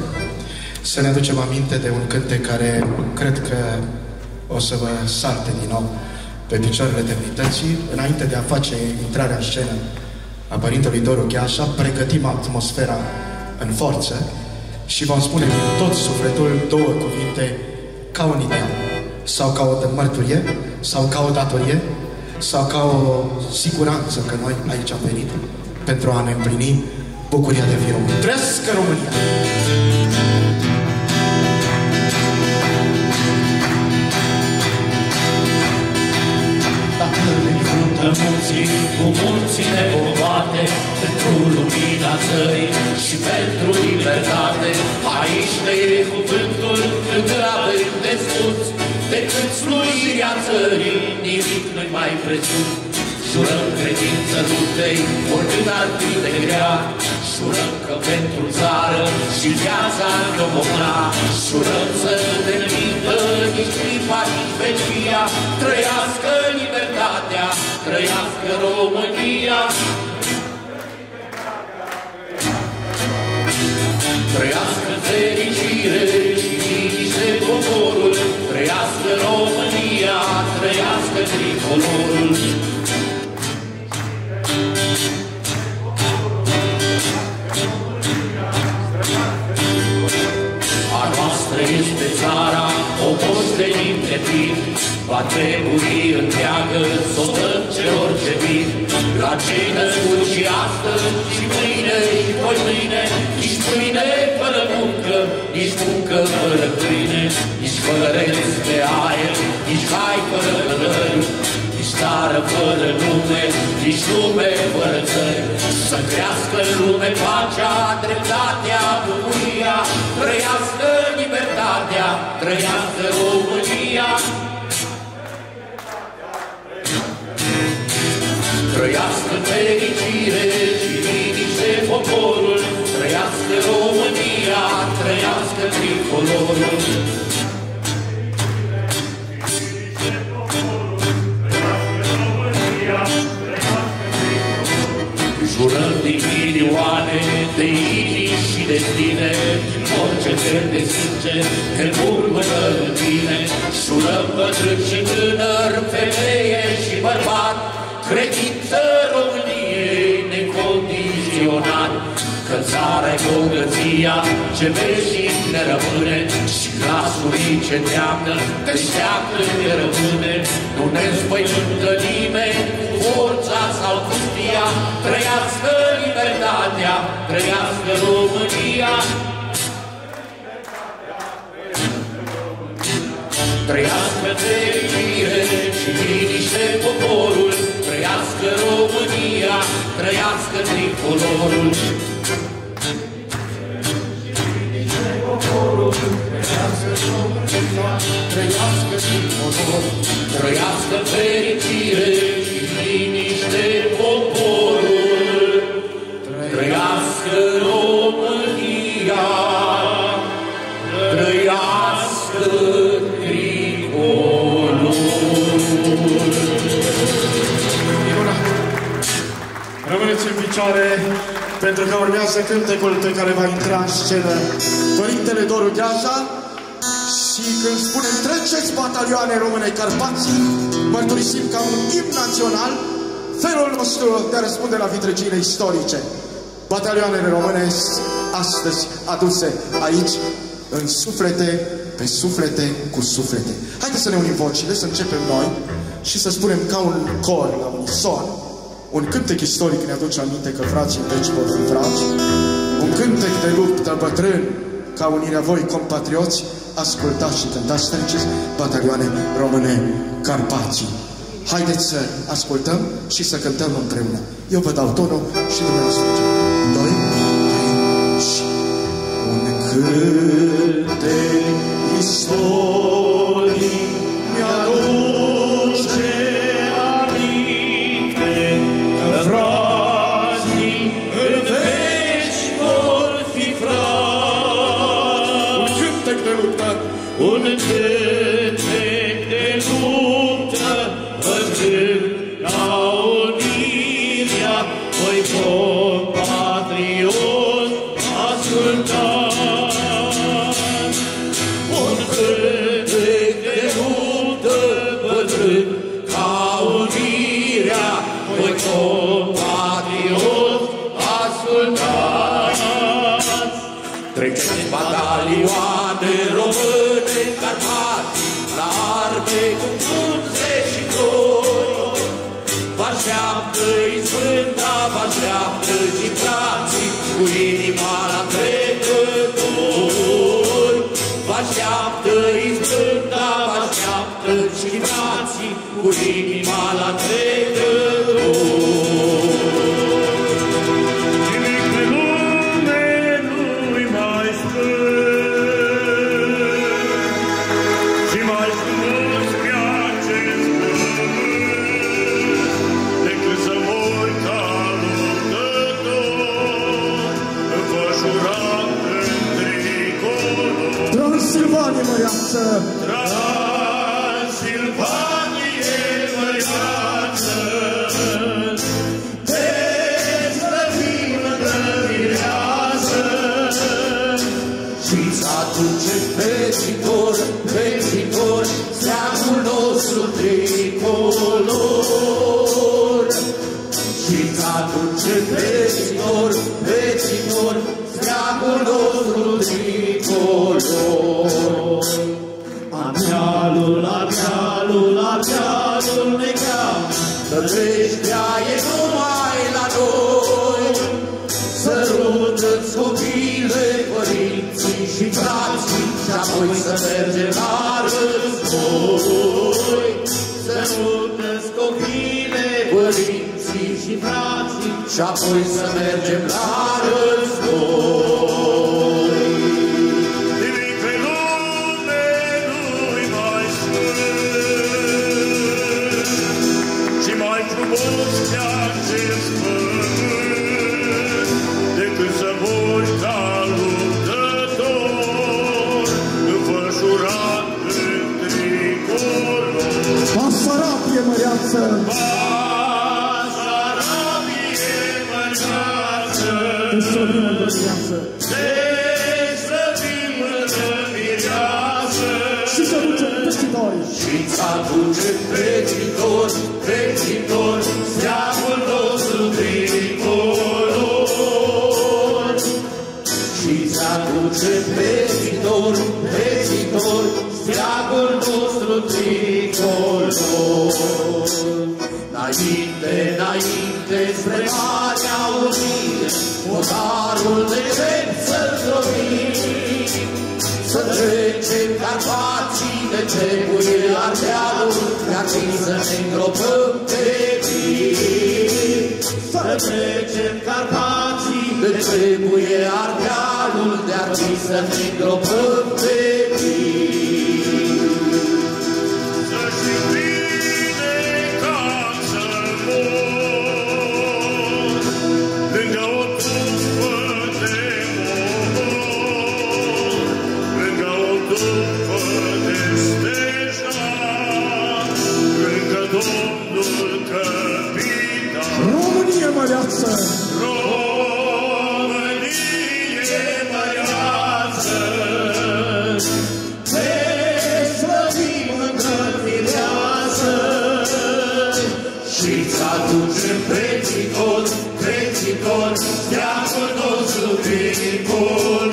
să ne aducem aminte de un cântec care cred că o să vă salte din nou pe picioarele demnității. Înainte de a face intrarea în scenă a Părintelui Doru Gheașa, pregătim atmosfera în forță și vom spune din tot sufletul două cuvinte ca un ideal, sau ca o mărturie, sau ca o datorie, sau ca o siguranță că noi aici am venit pentru a ne împlini bucuria de fi români. Trăiască România! Munții cu munții nebogate, pentru lumina țării și pentru libertate. Aici ne e cuvântul când avem de spus, decât slujirea țării, nimic nu-i mai presus. Jurăm credință luptei, oricând ar fi de grea, jurăm că pentru țară și viața ne-o vom da. Jurăm să nu ne limită nici clipa, nici vecia, trăiască libertatea, trăiască România. Trăiască fericire și liniște poporul, trăiască România, trăiască tricolorul. A noastră este țara, o moștenim de plin, va trebui întreagă să o dăm celor ce vin. La cei născuți și astăzi, și mâine, și poi mâine, nici mâine fără muncă, nici muncă fără câine, nici fără reț de aer, nici cai fără călări, nici țară fără lume, nici lume fără țări. Să crească în lume pacea, dreptatea, bucuria, trăiască libertatea, trăiască România. Trăiască fericire și liniște poporul, trăiască România, trăiască tricolorul. Jurăm din milioane de inimi și destine, orice fel de sânge ne burbătă în tine. Jurăm bătrân și tânăr, femeie și bărbat, credință României necondiționat, că țara-i bogăția ce veșnic ne rămâne și glasurii ce teamnă deșteaptă ne rămâne. Nu ne spăimântă nimeni cu forța sau cu știa, trăiască libertatea, trăiască România. Trăiască fericire și liniște poporul, trăiască România, trăiască tricolorul. Trăiască tricolorul, trăiască fericire și liniște poporul, trăiască România, trăiască tricolorul. Rămâneți în picioare, pentru că urmează cântecul pe care va intra în scenă Părintele Doru Gheașa. Și când spunem treceți batalioane române Carpații, mărturisim ca un imn național felul nostru de a răspunde la vitregiile istorice. Batalioanele române astăzi aduse aici în suflete, pe suflete, cu suflete. Haideți să ne unim vocile, să începem noi și să spunem ca un cor, la unison, un cântec istoric ne aduce aminte că frații deci vor fi frați, un cântec de luptă bătrân ca unirea voi compatrioți, ascultați și cântați, treceți batalioane române Carpații. Haideți să ascultăm și să cântăm împreună. Eu vă dau tonul și dumneavoastră. 2, 3 și... Un cântec istoric mi-aduce aminte că frații în veci vor fi frați. Un cântec de luptă, un cântec de luptă, batalioane române în Carpați, la arme cu frunze și flori. Vă așteaptă-i Sfânta, vă așteaptă și frații, cu inima la trecători. Vă așteaptă-i Sfânta, vă așteaptă și frații, cu inima la trecători. Transilvanie măreață! Transilvanie măreață, te slăvim de mireasă, și-ți aduce pețitor, pețitor, steagul nostru tricolor. Și-ți aduce pețitor, pețitor, steagul nostru tricolor. Amealul, amealul, amealul ne cheamă, să treștea e numai la noi. Sărută-ți copile, părinții și frații, și-apoi să mergem la război. Sărută-ți copile, părinții și frații, și-apoi să mergem la război. Basarabie măreață! Basarabie măreață, te slăvim în mireasă! te slăvim în mireasă, Și-ți aduce pețitori! Și-ți aduce pețitor, pețitor, steagul nostru tricolor. Și-ți aduce pețitor, pețitor, steagul nostru tricolor. Înainte, înainte, spre Marea Unire, motarul de drept să-l zdrobim. Să trecem Carpații, de trebuie Ardealul, iar timp să ne îngropăm pe vii. Să trecem Carpații, de trebuie Ardealul, iar timp să ne îngropăm pe vii. România măreață! Românie măreață, te slăvim mândră mireasă, și-ți aduce pețitor, pețitor, steagul nostru tricolor.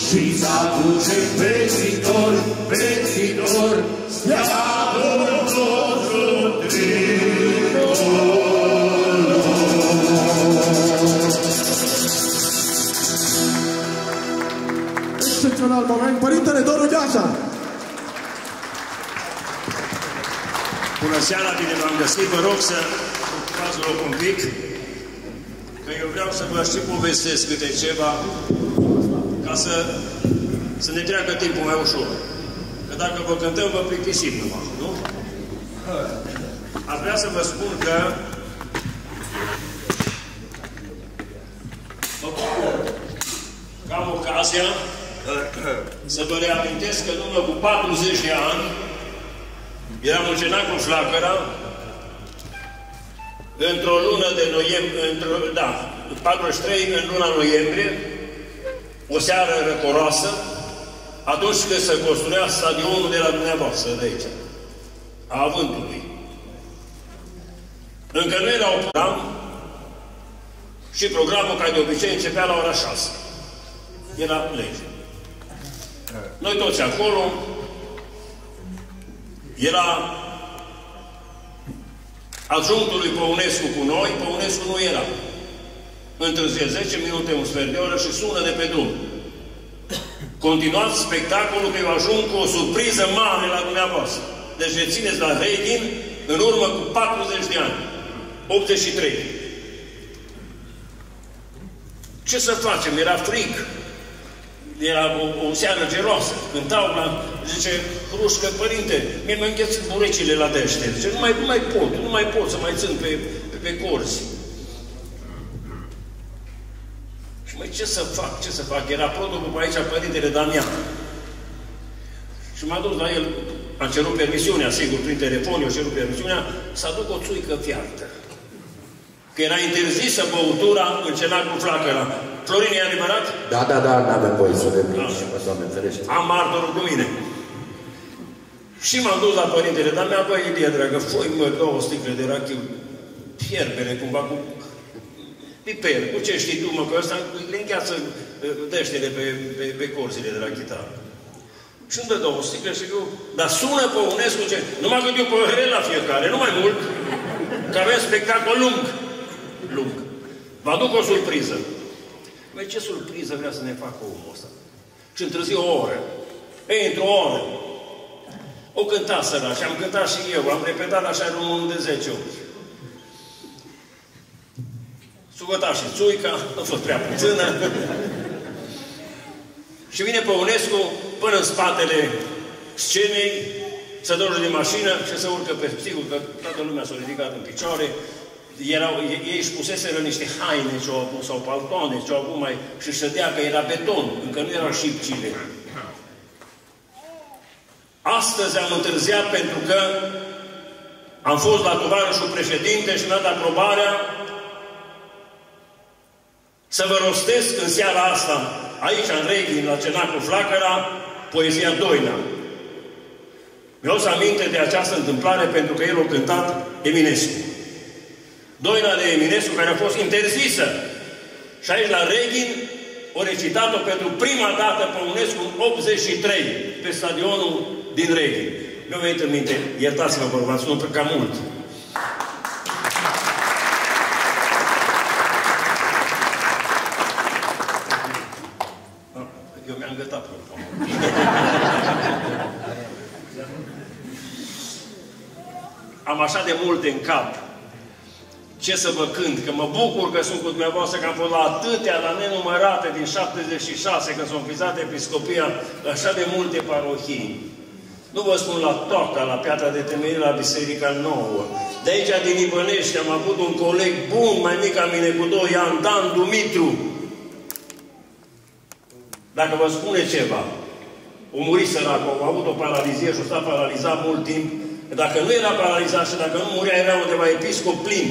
Și-ți aduce pețitor, pețitor, steagul nostru Excepțional moment, Părintele Doru Gheața! Bună seara, bine v-am găsit, vă rog să luați loc un pic, că eu vreau să vă și povestesc câte ceva, ca să ne treacă timpul mai ușor. Că dacă vă cântăm, vă plictisim numai, nu? Aș vrea să vă spun că mă bucur că am ocazia să vă reamintesc că în urmă cu 40 de ani eram în Cenacul Flacăra, într-o lună de noiembrie, 43, în luna noiembrie, o seară răcoroasă, atunci când se construia stadionul de la dumneavoastră, de aici, a Avântului. Încă nu era un program și programul, ca de obicei, începea la ora 6. era lege. Noi toți acolo, era adjunctul lui Păunescu cu noi, Păunescu nu era. Întârzie 10 minute, un sfert de oră și sună de pe drum. Continuați spectacolul că eu ajung cu o surpriză mare la dumneavoastră. Deci rețineți la Reghin în urmă cu 40 de ani. 83. Ce să facem? Era frig. Era o seară geroasă. Cântau la... Zice, Hrușcă, părinte, mie mi-a înghețit burecile la dește. Zice, nu mai pot să mai țin pe corzi. Și măi, ce să fac? Era protocol aici, părintele Damian. Și m-a dus la el, a cerut permisiunea, sigur, prin telefon, eu cerut permisiunea, să aduc o țuică fiartă. Că era interzisă băutura în cenacul flacăra. Florin, e adevărat? Da, n-avem voie să le plâng și Doamne ferește. Am martorul cu mine. Și m-am dus la părintele, dar mi-a băi idee, dragă, foi, mă, 2 sticle de rachiu, fierbere, cumva, cu piper, cu ce știi tu, mă, că ăsta le încheață deștele pe corzile de la chitară. Și îmi dă 2 sticle și eu, dar sună Păunescu, ce? Numai când eu păhărel la fiecare, nu mai mult, că avem spectacol lung. Vă aduc o surpriză. Băi, ce surpriză vrea să ne facă omul ăsta? Și întârzi o oră. Ei, într-o oră. O cânta săra și am cântat și eu. Am repetat așa unul de 10 ori. Sugăta și țuica, a fost prea puțină. Și vine Păunescu până în spatele scenei, să duce de mașină și să urcă pe... Sigur că toată lumea s-a ridicat în picioare. Ei își puseseră niște haine sau paltoane, și ședea că era beton, încă nu erau șipcile. Astăzi am întârziat pentru că am fost la tovarășul președinte și mi-a dat aprobarea să vă rostesc în seara asta, aici în Reghin, la cenacul Flacăra, poezia Doina. Mi-au să aminte de această întâmplare pentru că el a cântat Eminescu. Doina de Eminescu, care a fost interzisă. Și aici, la Reghin, o recitat-o pentru prima dată Păunescu în 83, pe stadionul din Reghin. Mi-a venit în minte, iertați-mă, bărbați, nu cam mult. Eu mi-am gătat pe Am așa de multe în cap. Ce să vă cânt? Că mă bucur că sunt cu dumneavoastră, că am fost la atâtea, la nenumărate, din 76, când s-a înființat episcopia, așa de multe parohii. Nu vă spun la Toca, la Piatra de Temelie, la Biserica Nouă. De aici, din Ibănești, am avut un coleg bun, mai mic ca mine, cu 2 ani, Dan Dumitru. Dacă vă spune ceva, o murit săracul, a avut o paralizie și a stat paralizat mult timp. Dacă nu era paralizat și dacă nu murea, era undeva episcop plin.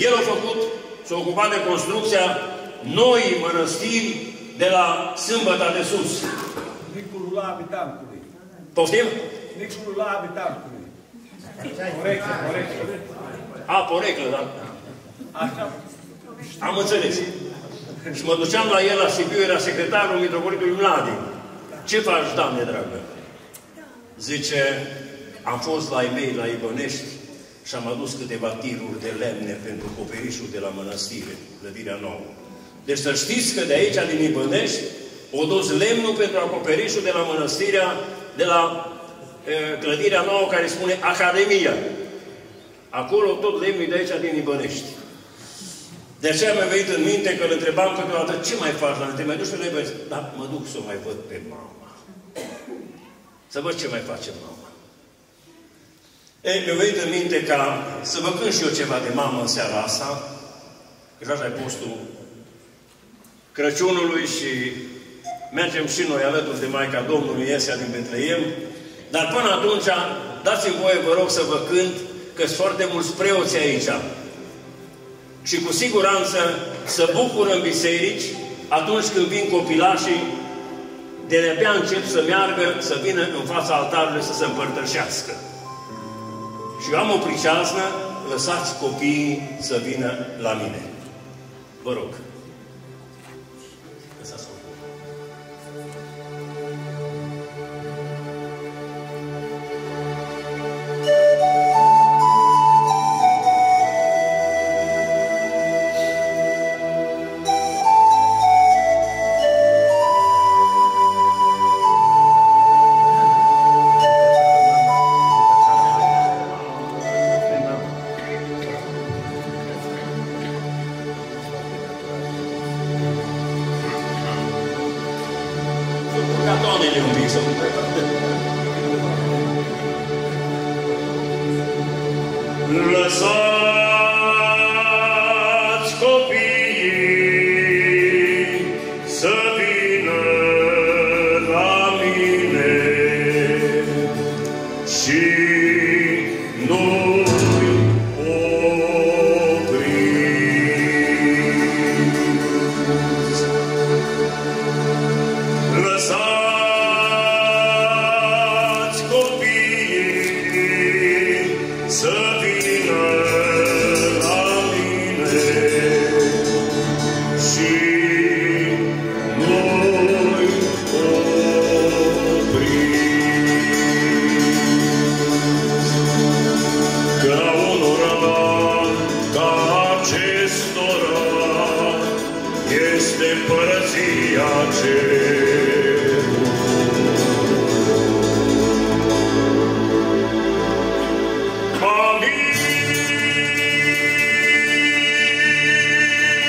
El a făcut, s-a ocupat de construcția noii mănăstiri de la Sâmbăta de Sus. Nicul la habitantului. Poftim? Nicul la habitantului. Poreclă. Poreclă, da. Așa. Am înțeles. Și mă duceam la el la Sibiu, era secretarul mitropolitului Mladi. Ce faci, Doamne dragă? Zice, am fost la ei mei, la Ibănești, și am adus câteva tiruri de lemne pentru coperișul de la mănăstire, clădirea nouă. Deci să știți că de aici, din Ibănești, o dus lemnul pentru acoperișul de la mănăstirea, de la clădirea nouă, care spune Academia. Acolo tot lemnul de aici, din Ibănești. De aceea mi-a venit în minte că îl întrebam câteodată, ce mai faci la mine? Te mai duci pe Ibănești? Dar mă duc să o mai văd pe mama. Să văd ce mai face mama. Ei, mi-a venit în minte ca să vă cânt și eu ceva de mamă în seara asta, că așa e postul Crăciunului și mergem și noi alături de Maica Domnului Iesia din Betleem, dar până atunci, dați-mi voie, vă rog, să vă cânt, că sunt foarte mulți preoți aici. Și cu siguranță să bucură în biserici atunci când vin copilașii, de-abia încep să meargă, să vină în fața altarului să se împărtășească. Și eu am o priceaznă, lăsați copiii să vină la mine. Vă rog. Lăsați copiii. Catoanele un pic să nu lăsați copiii să vină la mine și nu-i opriți. Lăsați copiii să vină la mine și nu-i opriți. Că unora ca acestora este împărăția cerului.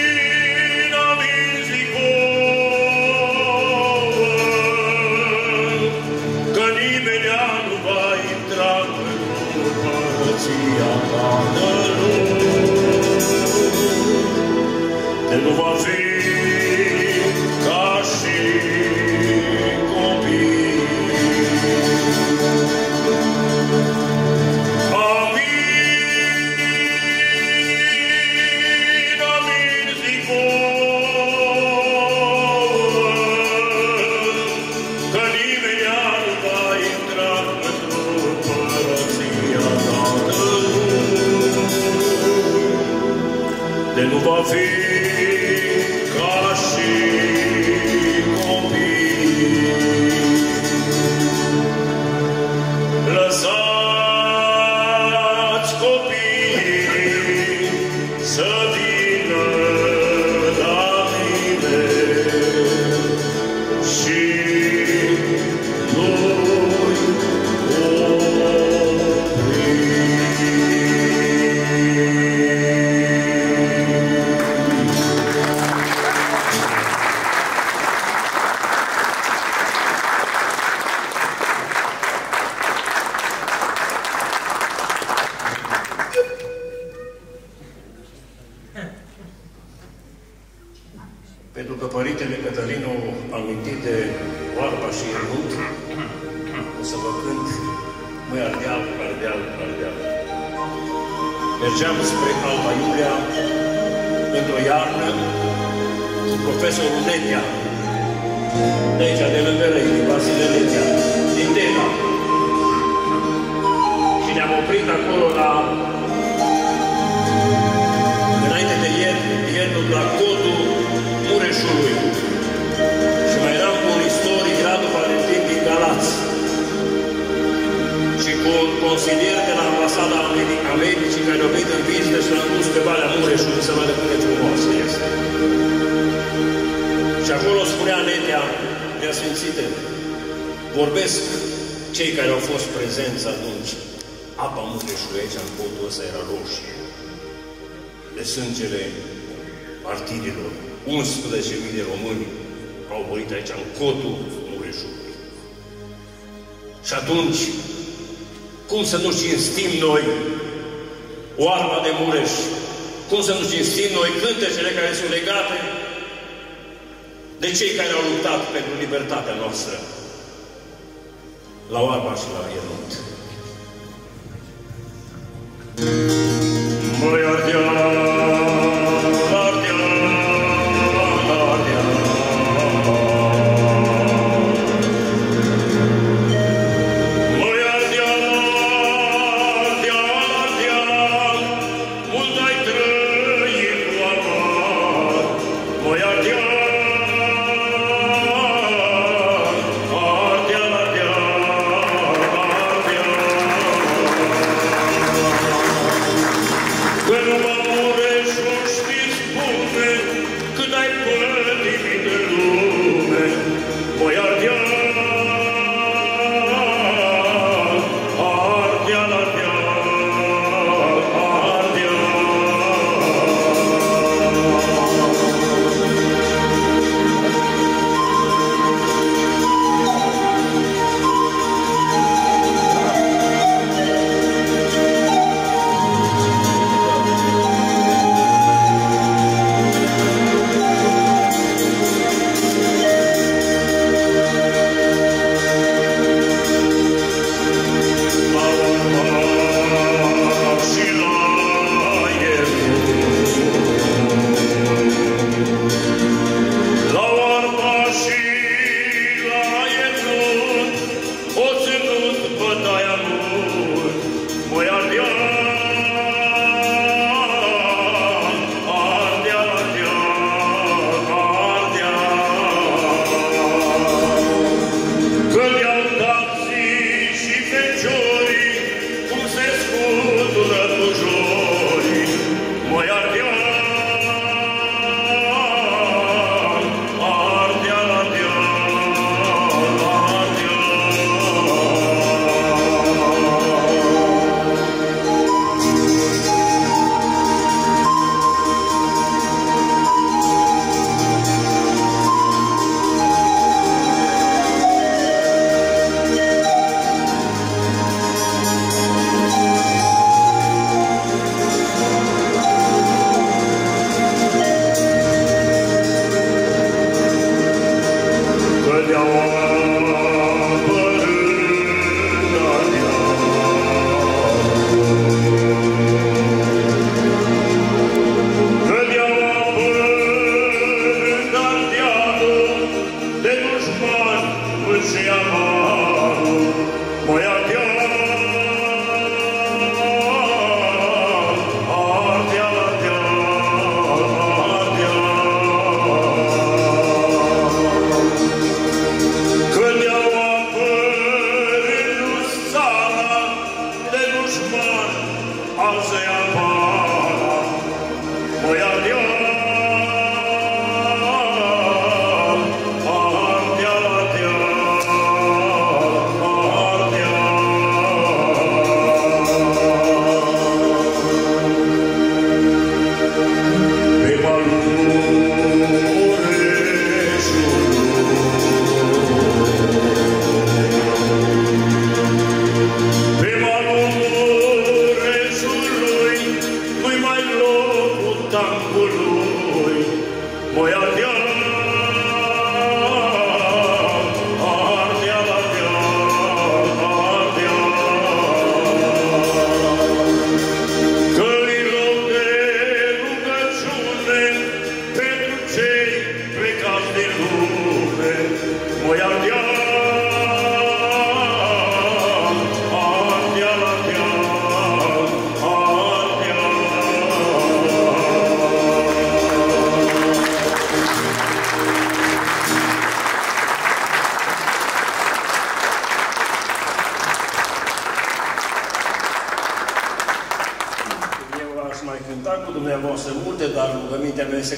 Amin, amin zic că nimeni nu va intra în împărăția Tatălui. De nu va fi ca și copii. Amin, amin zic că nimeni nu va intra într-o împărăția Tatălui. De nu va fi ca și copii. Lăsați copiii să vină la mine și nu-i pentru că Părintele Cătălinu amintit de Oarba și Ionut, o să vă cânt Măi Ardeal, Ardeal, Ardeal. Mergeam spre Alba Iulia într-o iarnă cu profesorul Netea, de aici, de lângă Lei, din Vasile Netea, din Dena. Și ne-am oprit acolo la înainte de iernul la codul Mureșului. Și mai eram cu un istoric, Radu Valentin din Galați. Și cu un consilier de la Ambasada Americii care a venit în vizită și l-am dus pe Valea Mureșului să vadă cât de frumoasă este. Și acolo spunea Netea, de-a Sfințite, vorbesc cei care au fost prezenți atunci. Apa Mureșului aici, în podul ăsta, era roșie. De sângele martirilor. 11.000 de români au murit aici, în cotul Mureșului. Și atunci, cum să nu cinstim noi Oarba de Mureș? Cum să nu cinstim noi cântecele care sunt legate de cei care au luptat pentru libertatea noastră? La Oarba și la Ionut. Măi Ardeal, Ardeal, Ardeal. Măi Ardeal, Ardeal, Ardeal, mult ai trăit cu amar. Măi Ardeal, Ardeal, Ardeal, Ardeal.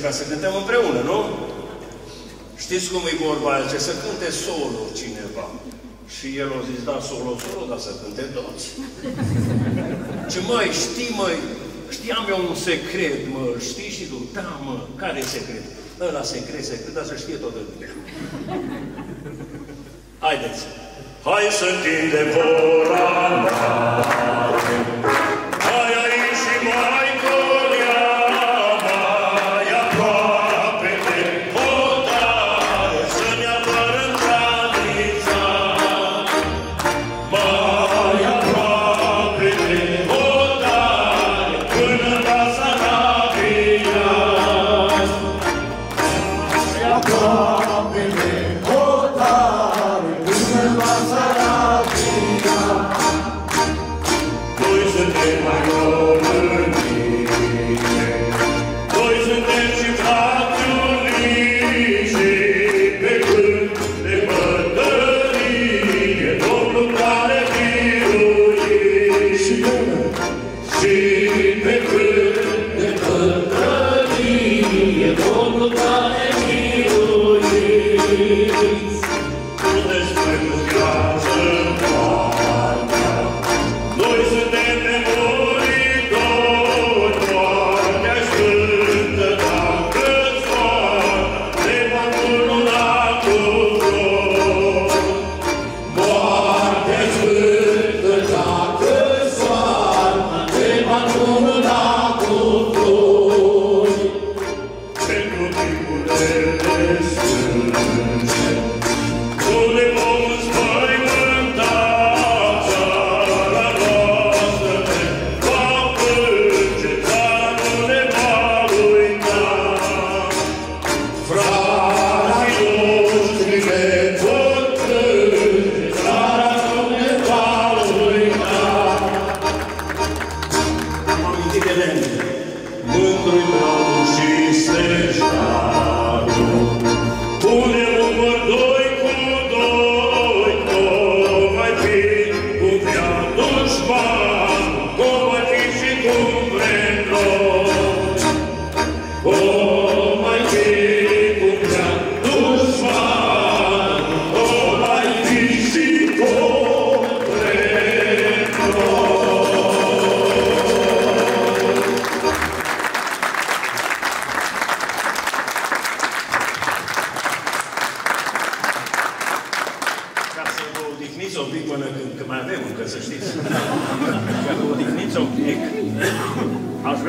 Ca să cântăm împreună, nu? Știți cum e vorba aia? Ce să cânte solo cineva. Și el a zis, da, solo, dar să cânte toți. Ce măi, știi, măi, știam eu un secret, mă, știi și tu? Da, mă, care e secret? Ăla secret, dar să știe toată lumea. Haideți! Hai să întindem ora mare, hai aici și mai colea.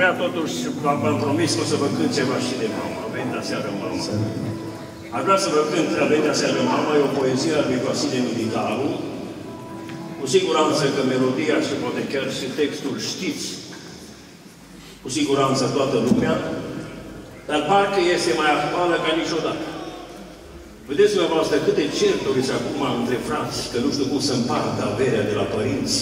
vrea totuși, v-am promis că o să vă cânt ceva și de mama. Venit aseară, mama. Aș vrea să vă cânt Venea seară mama, e o poezie a lui Vasile Militaru. Cu siguranță că melodia și poate chiar și textul știți, cu siguranță toată lumea, dar parcă este mai actuală ca niciodată. Vedeți dumneavoastră câte certuri sunt acum între frați, că nu știu cum să împartă averea de la părinți,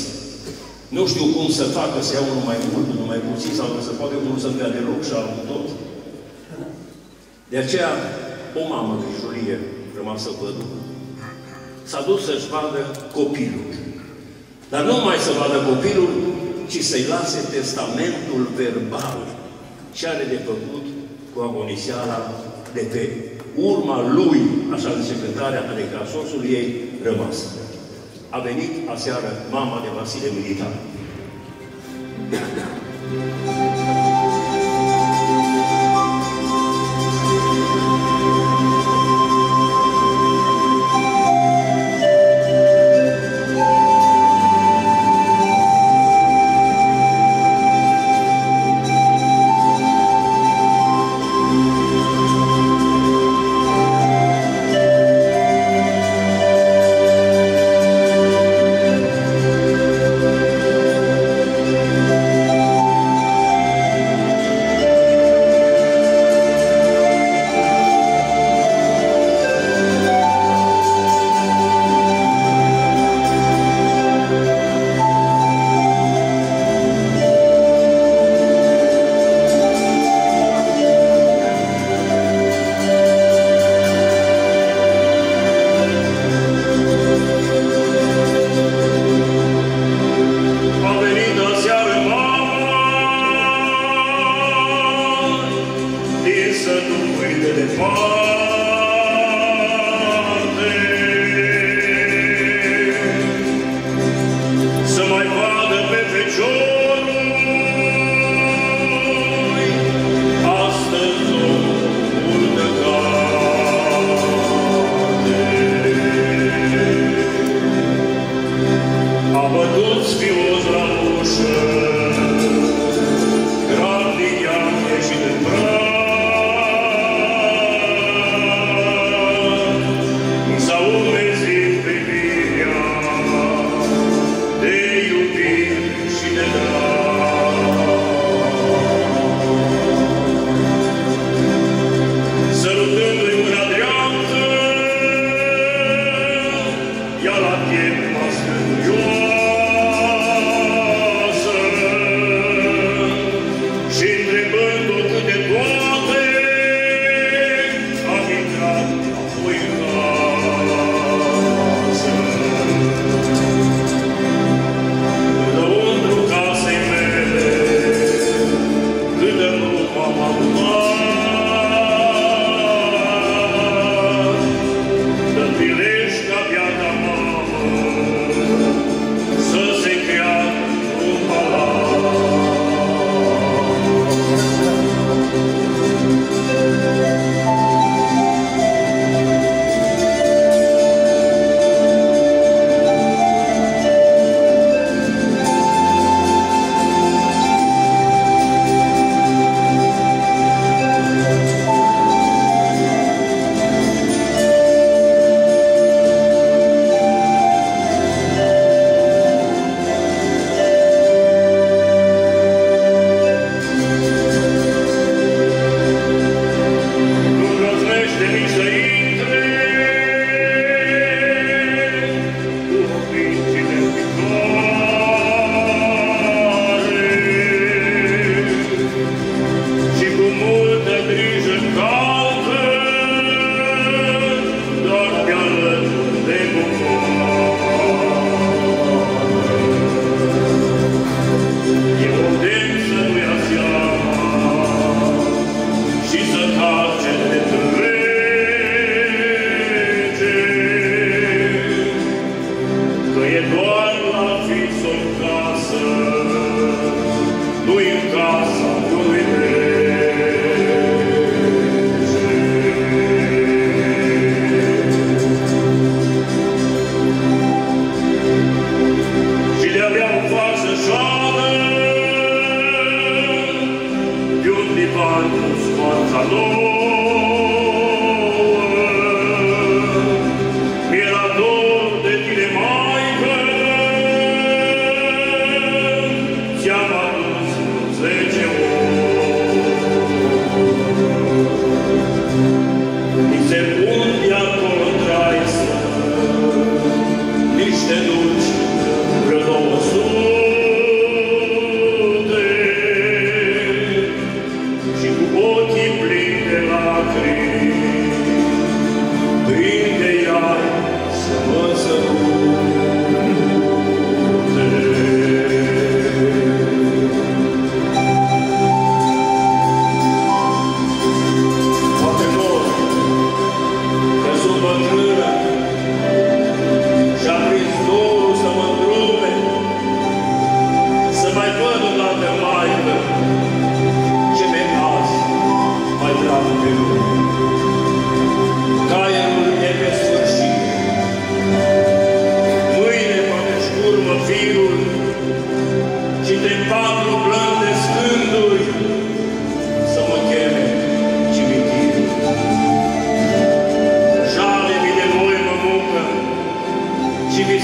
nu știu cum să facă să iau unul mai mult, unul mai puțin, sau că se poate unul să dea deloc și altul tot. De aceea, o mamă grijulie rămasă văduvă s-a dus să-și vadă copilul. Dar nu numai să vadă copilul, ci să-i lase testamentul verbal. Ce are de făcut cu agonisiala de pe urma lui, așa zice cântarea, adică a soțul ei rămas. A venit aseară mama de Vasile Militaru.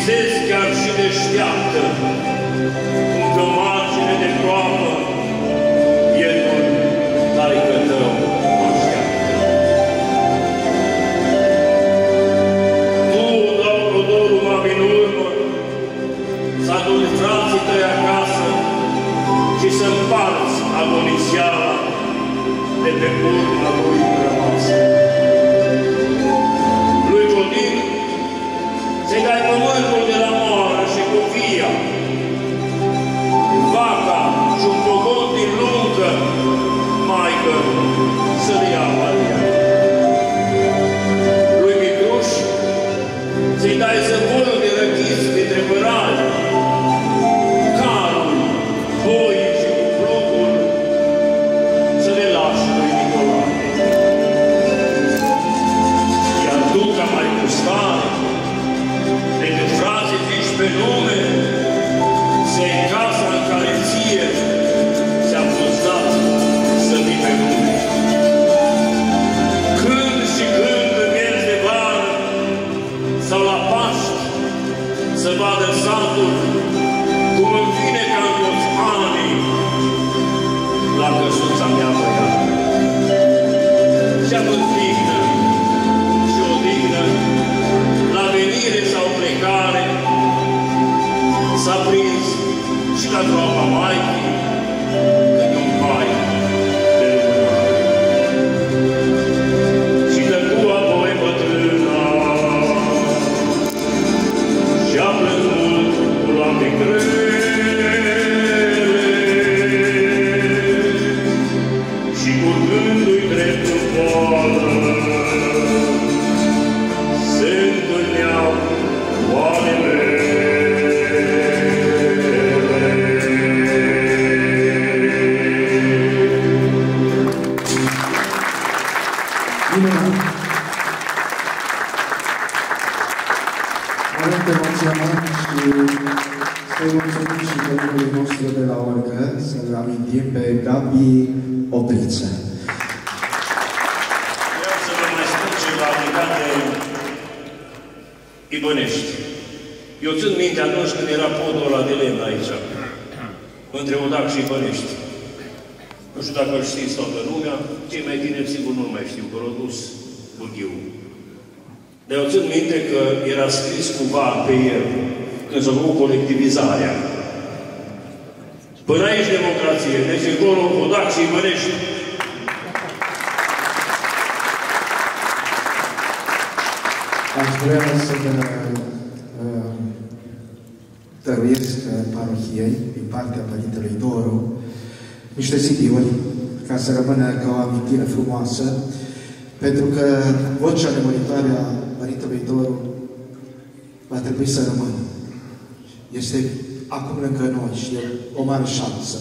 visezi chiar și deșteaptă, cum pe o margine de groapă, pietul taică tău așteaptă. Tu, Domnul Doru, mami în urmă, să aduni frații tăi acasă și să împarți agonisiala de pe urma lui rămasă. Lui Codin să-i dai pământul de la moară și cu via, vaca și un pogon din lungă, maică, să-l ia Maria. Lui Mitruș să-i dai zăvorul de răchiți dintre părani, carul, boi și cu plugul, să le lași lui Nicolae. Iar tu, ca mai gustare, decât frații zici pe nume, să-i casa în care ție ți-am fost dat să vii pe lume. Când și când în miez de vară sau la Paști să vadă satul cum îmi vine ca în toți anii la căsuța mea băiată. Și-am înfignă și odihnă la venire sau plecare s-a prins și la groapa maicii câte un pai de lumânare. Și tăcu apoi bătrâna și-a plâns mult cu lacrimi grele și cu gândul-i drept în boală se întâlneau oale mele. Moment emoționant și să-i mulțumim și colegului nostru de la orgă, să-l amintim pe Gabi Opriță. Vreau să vă mai spun ceva legat de Ibănești. Eu țin minte atunci când era podul ăla de lemn aici, între Odac și Ibănești. Nu știu dacă îl știți toată lumea, cei mai tineri sigur nu mai știu, că l-au dus Bughiu. Dar eu țin minte că era scris cumva pe el, când s-a făcut colectivizarea. Până aici democrație, deci acolo Odac și Ibănești. Aș vrea să dăruiesc parohiei, din partea Părintelui Doru, niște CD-uri, ca să rămână ca o amintire frumoasă, pentru că vocea nemuritoare a Părintelui Doru va trebui să rămână. Este acum lângă noi și e o mare șansă.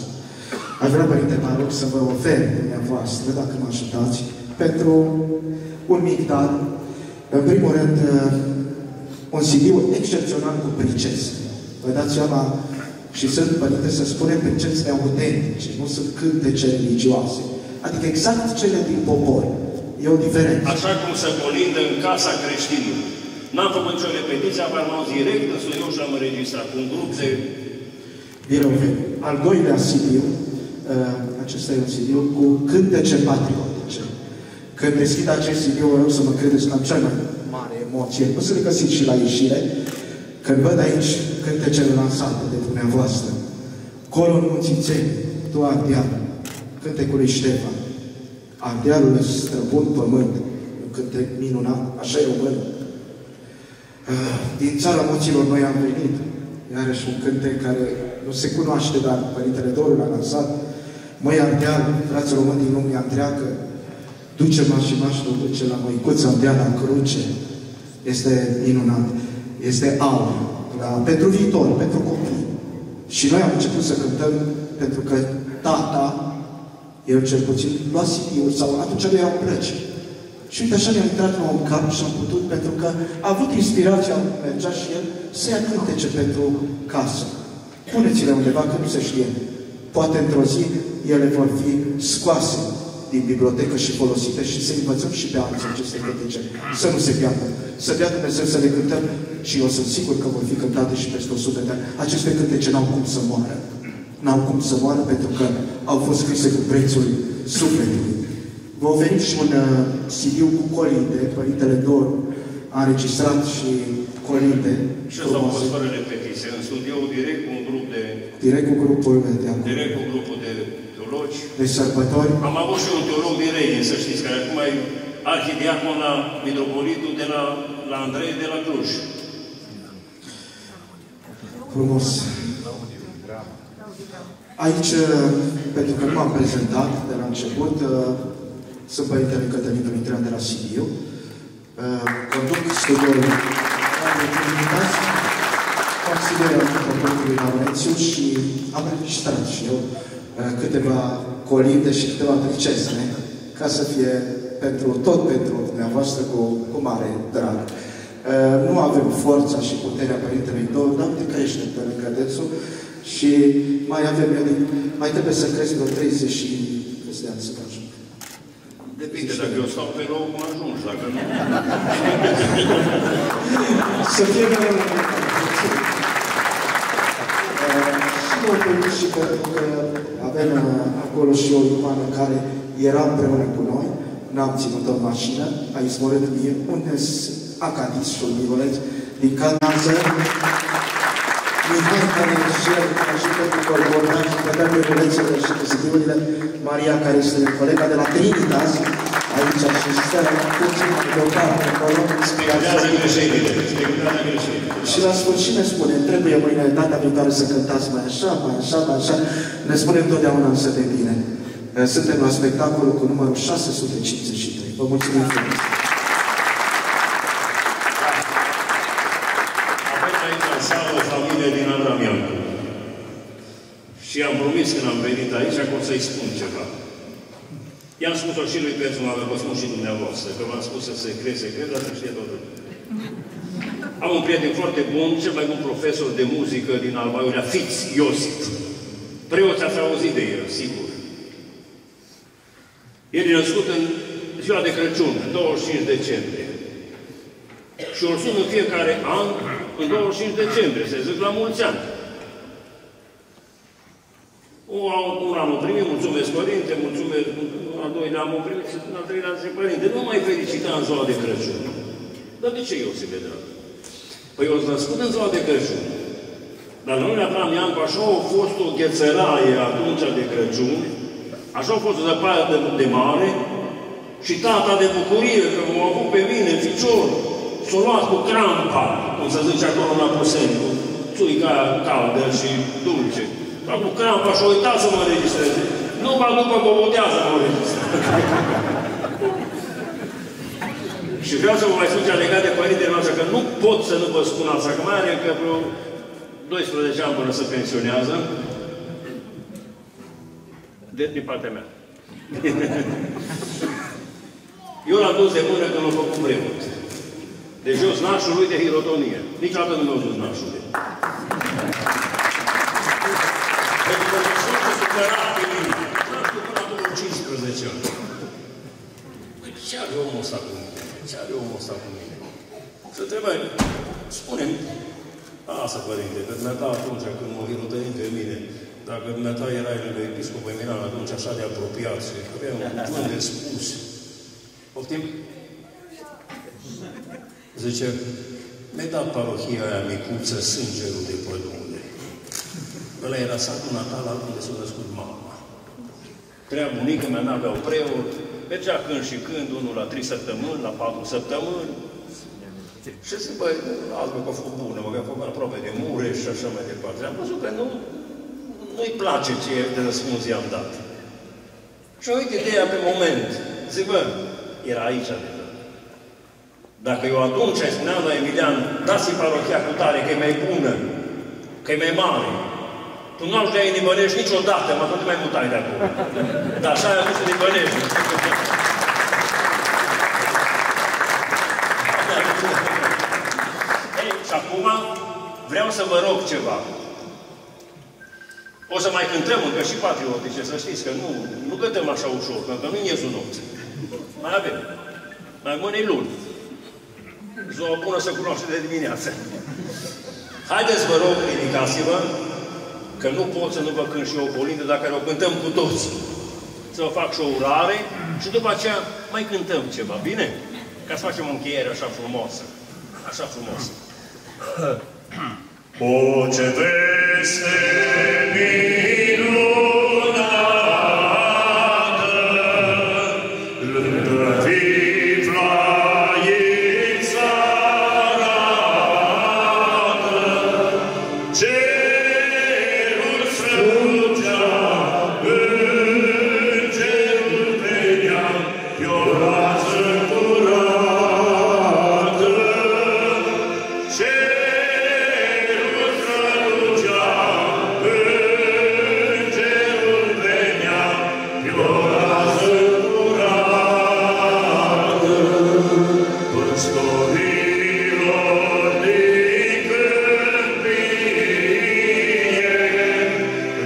Aș vrea, Părinte Paroc, să vă ofer dumneavoastră, dacă mă ajutați, pentru un mic dar, în primul rând, un CD excepțional cu pricese. Vă dați seama, și sunt, Părinte, să spunem, pricesele autentice, nu sunt cântece religioase. Adică exact cele din popor. E o diferență. Așa cum se colindă în casa creștină. N-am făcut nicio repetiție, am auzit direct în studiu și am înregistrat cu un grup de... Al doilea CD, acesta e un CD cu cântece patriotice. Când deschid acest CD, vă rog să mă credeți că am cea mai mare emoție. O să le găsiți și la ieșire. Când văd aici cântecele lansate de dumneavoastră. Colul Munțițeni, tu Ardeal, cântecul lui Ștefan. Ardealul îți străbun pământ, un cântec minunat, așa e român. Din țara Munților noi am venit, iarăși un cântec care nu se cunoaște, dar Părintele Doru l-a lansat. Măi Ardeal, frați români din lumea întreagă, duce mașimașul, duce la măicuța Andea la cruce. Este minunat. Este aur. Pentru viitor, pentru copii. Și noi am început să cântăm pentru că tata, el cel puțin, lua CD-uri sau atunci lui erau plăci. Și uite, așa ne-a intrat la un cap și am putut, pentru că a avut inspirația, mergea și el, să ia cântece pentru casă. Puneți-le undeva, că nu se știe. Poate într-o zi ele vor fi scoase din bibliotecă și folosite și să învățăm și pe alții aceste cântece. Să nu se piardă. să dea Dumnezeu să le cântăm și eu sunt sigur că vor fi cântate și peste 100 de ani. Aceste cântece n-au cum să moară. N-au cum să moară pentru că au fost scrise cu prețul sufletului. Vă oferim și un CD cu colinde, Părintele Doru a înregistrat și colinde. Și asta au fost fără repetiție, în studio, direct cu un grup de... Direct cu grupul de acolo. Direct cu grupul de teologi. De sărbători. Am avut și un teolog din Reghin, să știți, care acum e arhidiacon la mitropolitul de la Andrei de la Cluj. Frumos. Aici, pentru că nu am prezentat de la început, sunt Părintele Cătălin Dumitrean de la Sibiu. Conduc studiul Radio Trinitas, consilierul Metropolitului Laurențiu și am înregistrat și eu câteva colinde și câteva tricesne, ca să fie tot pentru dumneavoastră cu mare drag. Nu avem forța și puterea Părintelui Doru, dar te crește pe lângă dânsul și mai trebuie să crezi vreo 30 și câți ani să faci. Depinde, dacă eu stau pe loc, mă ajungi, dacă nu... Să fie mereu la și pentru că avem acolo și o icoană care era împreună cu noi, n-am ținut-o în mașină, a izborât mie, unde acadistul Miroleț, din Canază, Mihai Canegel, și pentru Corbordan, și pentru Mirolețele și Sibiurile, Maria, care este colega de la Trinitas, aici și stă puțin deoparte acolo. Speculează greșelile, speculează greșelile. Și la sfârșit ne spune, trebuie mâine, data viitoare să cântați mai așa, mai așa, mai așa. Ne spunem totdeauna să de bine. Suntem la spectacolul cu numărul 653. Vă mulțumim frumos! Avem aici în sală o familie din Abramiancu. Și am promis când am venit aici că o să-i spun ceva. I-am spus-o și lui Petru, vă spun și dumneavoastră, că v-am spus să se creze, dar să știe toată. Am un prieten foarte bun, cel mai bun profesor de muzică din Alba Iulia, Fitz Iosif. Preoți ați auzit de el, sigur. El e născut în ziua de Crăciun, în 25 decembrie. Și îl sun în fiecare an, în 25 decembrie, se zic la mulți ani. Un an o primit, mulțumesc Părinte, mulțumesc, al doilea am o primit, al treilea zice, Părinte, nu mai felicita în ziua de Crăciun. Dar de ce Iosife, dragă? Păi eu sunt născut în ziua de Crăciun. Dar la noi Avram Iancu, așa a fost o ghețăraie atunci de Crăciun, așa a fost o zăpadă de mare, și tata de bucurie, că m-a avut pe mine, ficior, s-a luat cu crampa, cum se zice acolo în Apuseni, cu țuica caldă și dulce. Dar cu crampa și-a uitat să mă înregistreze. Numai după bobotează mă înregistreze. Și vreau să vă mai spun cea legat de părintele noastre, că nu pot să nu vă spun asta, că mai are încă vreo 12 ani până se pensionează. Din partea mea. Eu l-am dus de mână când l-am făcut brevut. De jos nașul lui de hirotonie. Niciodată nu mi-au dus nașul de. Pentru că sunt supărat pe mine. N-am făcut până acum 15 ani. Păi ce are omul ăsta cu mine? Ce are omul ăsta cu mine? Să trebuie, spune-mi, lasă, Părinte, că dumneata atunci când mă hirotănim pe mine, dacă dumneata erai lângă episcopul Emilan atunci așa de apropiat și avea un cuvânt de spus. Poftim? Zice, mi-a dat parohia aia micuță Sângerul de Pădure. Ăla era satul natal al unde s-a născut mama. Treia bunica mea n-aveau preot, mergea când și când, unul la 3 săptămâni, la 4 săptămâni. Și zic, băi, azi mă că a făcut bună, mă că a făcut aproape de Mureș și așa mai departe. Am văzut că nu-i place ce de răspuns i-am dat. Și uite ideea pe moment. Zic, bă, era aici deja. Dacă eu atunci îi spuneam la Emilian, dați-i parohia cu tare, că e mai bună, că e mai mare. Tu nu ajungeai în Nimănești niciodată, mă tot mai mutai de acolo. Dar așa ai avut să Nimănești. Ei, și acum vreau să vă rog ceva. O să mai cântăm încă și patriotice, să știți că nu cântăm așa ușor, pentru că nu-i ies o nopți. Mai avem. Mai mâine luni. Ziua bună să cunoaște de dimineață. Haideți, vă rog, ridicați-vă, că nu pot să nu vă cânt și eu o colindă dacă o cântăm cu toți. Să vă fac și o urare și după aceea mai cântăm ceva, bine? Ca să facem o încheiere așa frumoasă. Așa frumoasă. O, ce veste minunată, lângă Vivlaița arată, cerul strălucea, îngerul venea, pe o rază curată. Cerul strălucea, îngerul venea, pe o rază curată. Păstorilor din câmpie,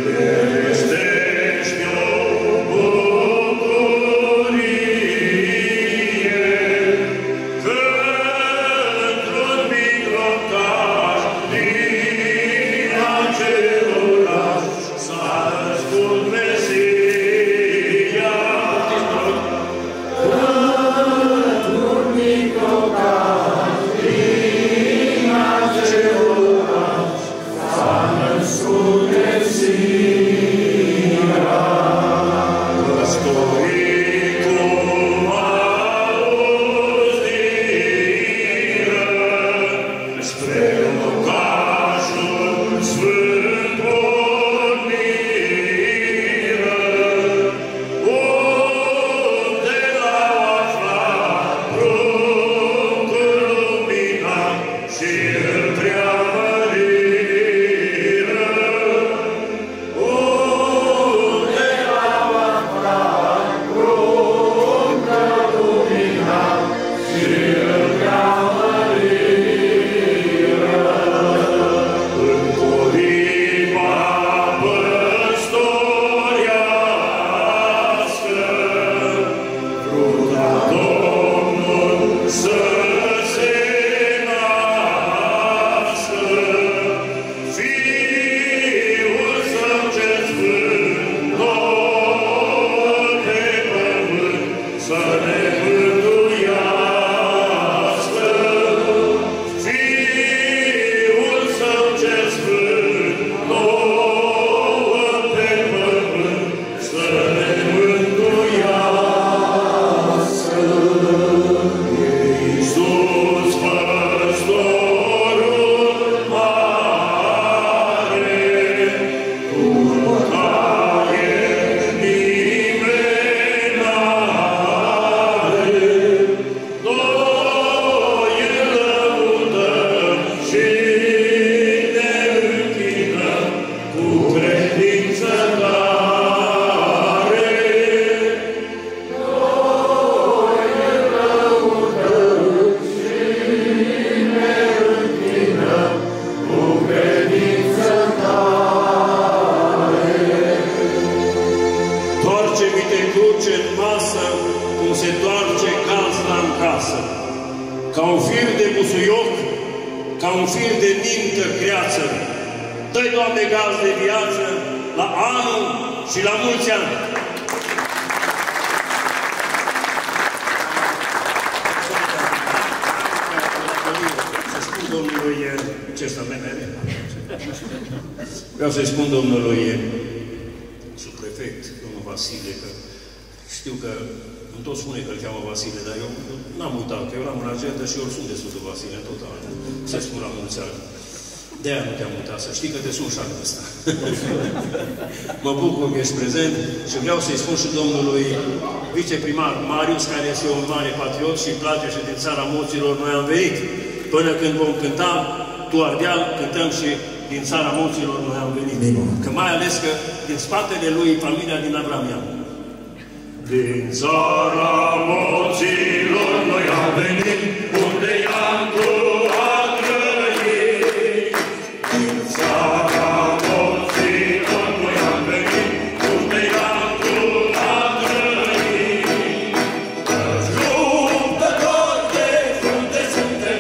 le vestește o bucurie, că într-un mic locaș din acel oraș s-a născut Mesia. Într-un mic locaș din acel oraș s-a născut Mesia. Păstorii cum auziră spre locașul sfânt porniră, unde l-au aflat pruncul luminat și îl preamăriră. Unde l-au aflat pruncul luminat și îl preamăriră. În coliba păstorească, ruga Domnul să se nască, Fiul Său cel Sfânt, nouă pe pământ, să ne mântuiască. Fiul Său cel Sfânt, nouă pe pământ, să ne mântuiască. E Iisus păstorul mare, cu care nimeni n-are. Noi îl lăudăm și ne închinăm cu credință tare. Noi îl lăudăm și ne închinăm cu credință tare. Toarce-mi-te cruce în masă, cum se toarce gazda în casă. Ca un fir de busuioc, ca un fir de mintă greață. Dă-i, Doamne, gaz de viață, la anul și la mulți ani. Să spun domnului vreau să-i spun domnului subprefect, domnul Vasile, că știu că nu tot spune că îl cheamă Vasile, dar eu n-am uitat, că eu eram în agendă și eu sunt de Sfântul Vasile, în tot anul. Să-i spun la mulți ani. De-aia nu te-am uitat, să știi că te sun și anul ăsta. Mă bucur că ești prezent și vreau să-i spun și domnului viceprimar Marius, care este un mare patriot și îmi place și din țara Moților noi am venit. Până când vom cânta Tu Ardeal, cântăm și din țara Moților noi am venit. Că mai ales că din spatele lui familia din Abramian. Din țara Moților noi am venit, unde i-am trăit. Din țara Moților noi am venit, unde i-am trăit. Luptători de frunte suntem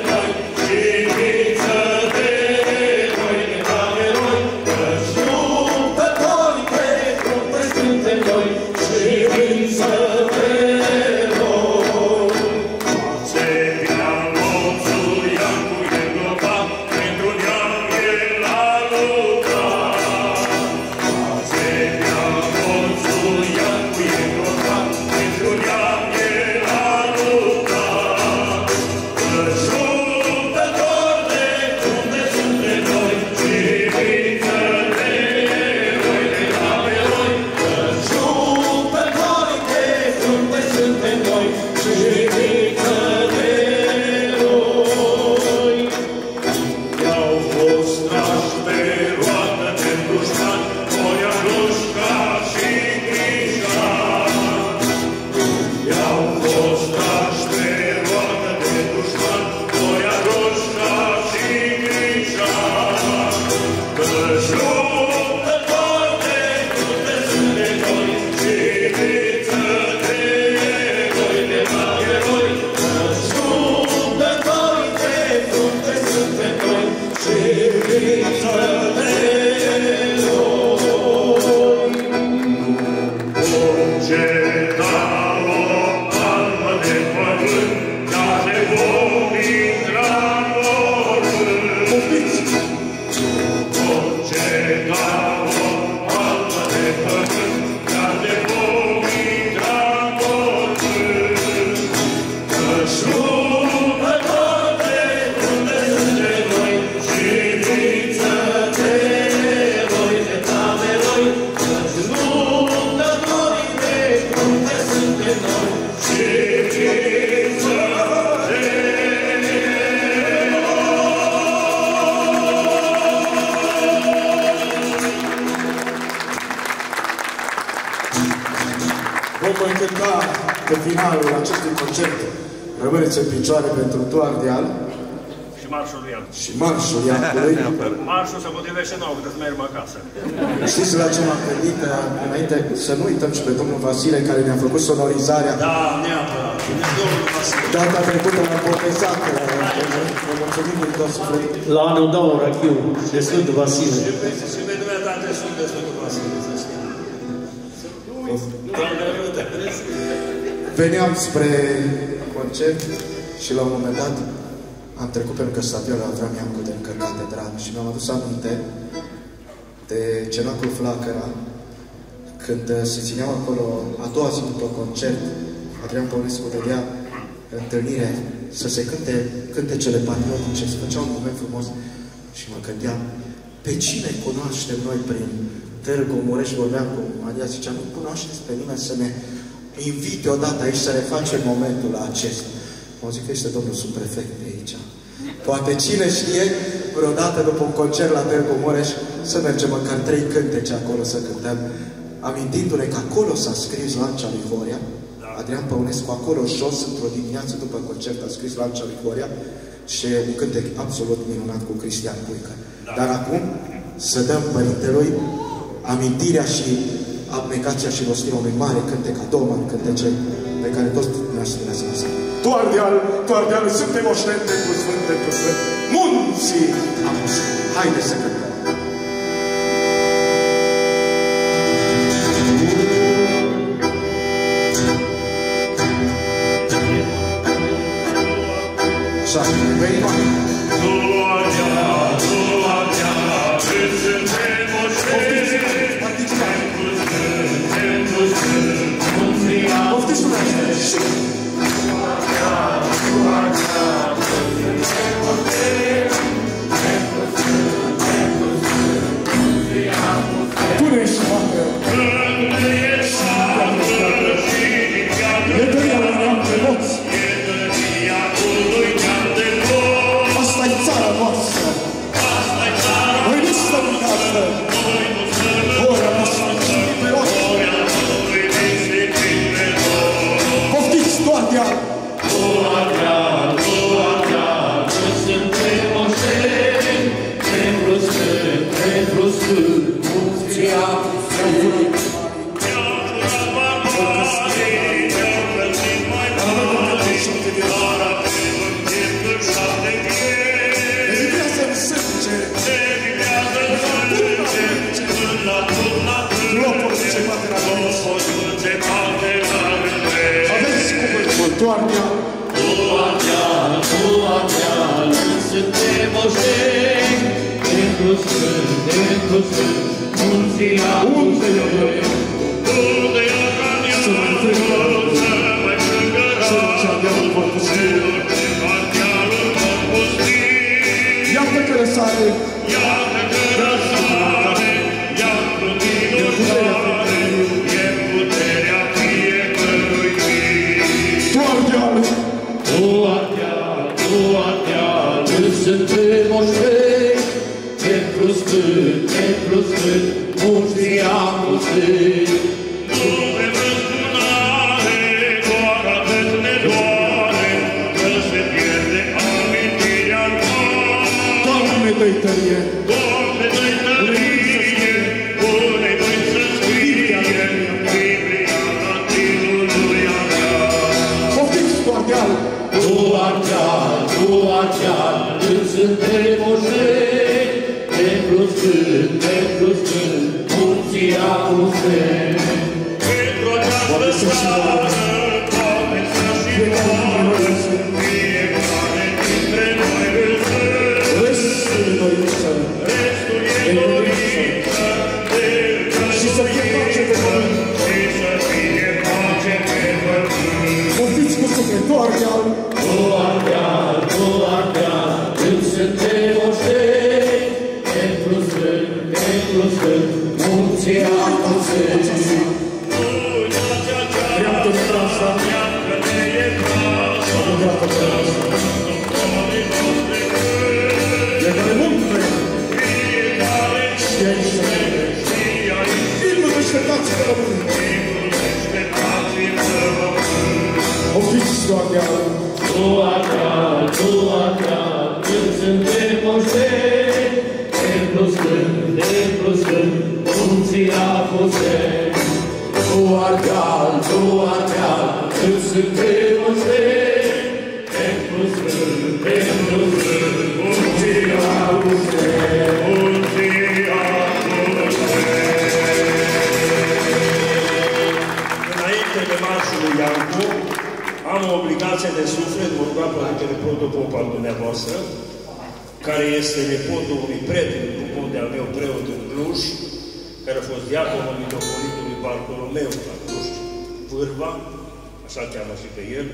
de finalul acestui concert. Rămâneți în picioare pentru Doar de Al. Și marșul lui Ian. Și marșul Ianului. Marșul se potrivește nouă, că trebuie să mergem acasă. Știți la ce m-am gândit înainte? Să nu uităm și pe domnul Vasile, care ne-a făcut sonorizarea. Da, neapărat. Domnul Vasile. Data trecută l-am botezat. Vă mulțumim din tot sufletul. La anul 2, Rachiu, de Sfântul Vasile. Și pe dumneavoastră de Sfântul Vasile, să știi. Doamne ajută! Veneam spre concert și la un moment dat am trecut pe lângă stadionul Avram Iancu de lângă catedrală și mi-am adus aminte de cenacul Flacăra, când se țineau acolo a doua zi după concert, Adrian Păunescu dădea întâlnire să se cânte cântecele patriotice, se făcea un moment frumos și mă gândeam pe cine cunoaștem noi prin Târgu Mureș, vorbeam cu Maria, zicea, nu cunoașteți pe nimeni să ne invite odată aici să refacem momentul acesta. Mă zic că este domnul subprefect de aici. Poate cine știe, vreodată după un concert la Târgu Mureș, să mergem măcar 3 cântece acolo să cântăm, amintindu-ne că acolo s-a scris Lancea lui Horia. Adrian Păunescu, acolo jos, într-o dimineață după concert, a scris Lancea lui Horia și un cântec absolut minunat cu Cristian Puică. Dar acum să dăm Părintelui amintirea și abnegația și rostirea unui mare cântec, a 2 mari cântece pe care toți dumneavoastră le-ați lăsat. Doar de al, suntem oștente cu sfânte, cu sfânte, munții apuseni. Haideți să cântăm. Așa, vei mare. Poftiți dumneavoastră. Pune-și facă. Ledăria la neam de moți. Asta-i țara noastră. Noi nu stăm în casă. Ora noastră pe roți. Poftiți doar de al. Doar de al, că suntem oșteni, pentru sfânt, munții apuseni. Doar de al. Doar de al, suntem oșteni, pentru sfânt, munții apuseni. Să mai frângă, să ducea de-al vor pustii. Iată că răsare, suntem oșteni, pentru sfânt, munții apuseni. Nu vrem răzbunare, doar atât ne doare, că se pierde amintirea noastră. Doamne, dă-i tărie! Doamne, dă-i tărie! Pune-i să scrie Biblia latinului avea. Poftiți doar de al! Doar de al, suntem oșteni, pentru sfânt, munții apuseni. Pentru această seară, Doamne, să și moară, fiecare dintre noi îl sără. Restul e dorință, și să fie pace pe pământ. Poftiți cu suflet, doar de al! Doar de al, când suntem oșteni, pentru sfânt, munții apuseni. Dreaptă de trasa, sau de dreaptă de trasa. Fiecare munte, și aici să merge. Imnul deșteptați-vă români! suntem moșteni, templu sfânt, munții Apostoli. Tu Ardeal, cât suntem moșteni, templu sfânt, munții Apostoli. Înainte de marșul lui Iancu, am o obligație de suflet, mă ruga Părintele Protopop al dumneavoastră, care este nepotul unui prieten cu de al meu preot în Cluj, care a fost diaconul mitropolitului Bartolomeu la Cluj, Vârva, așa cheamă și pe el,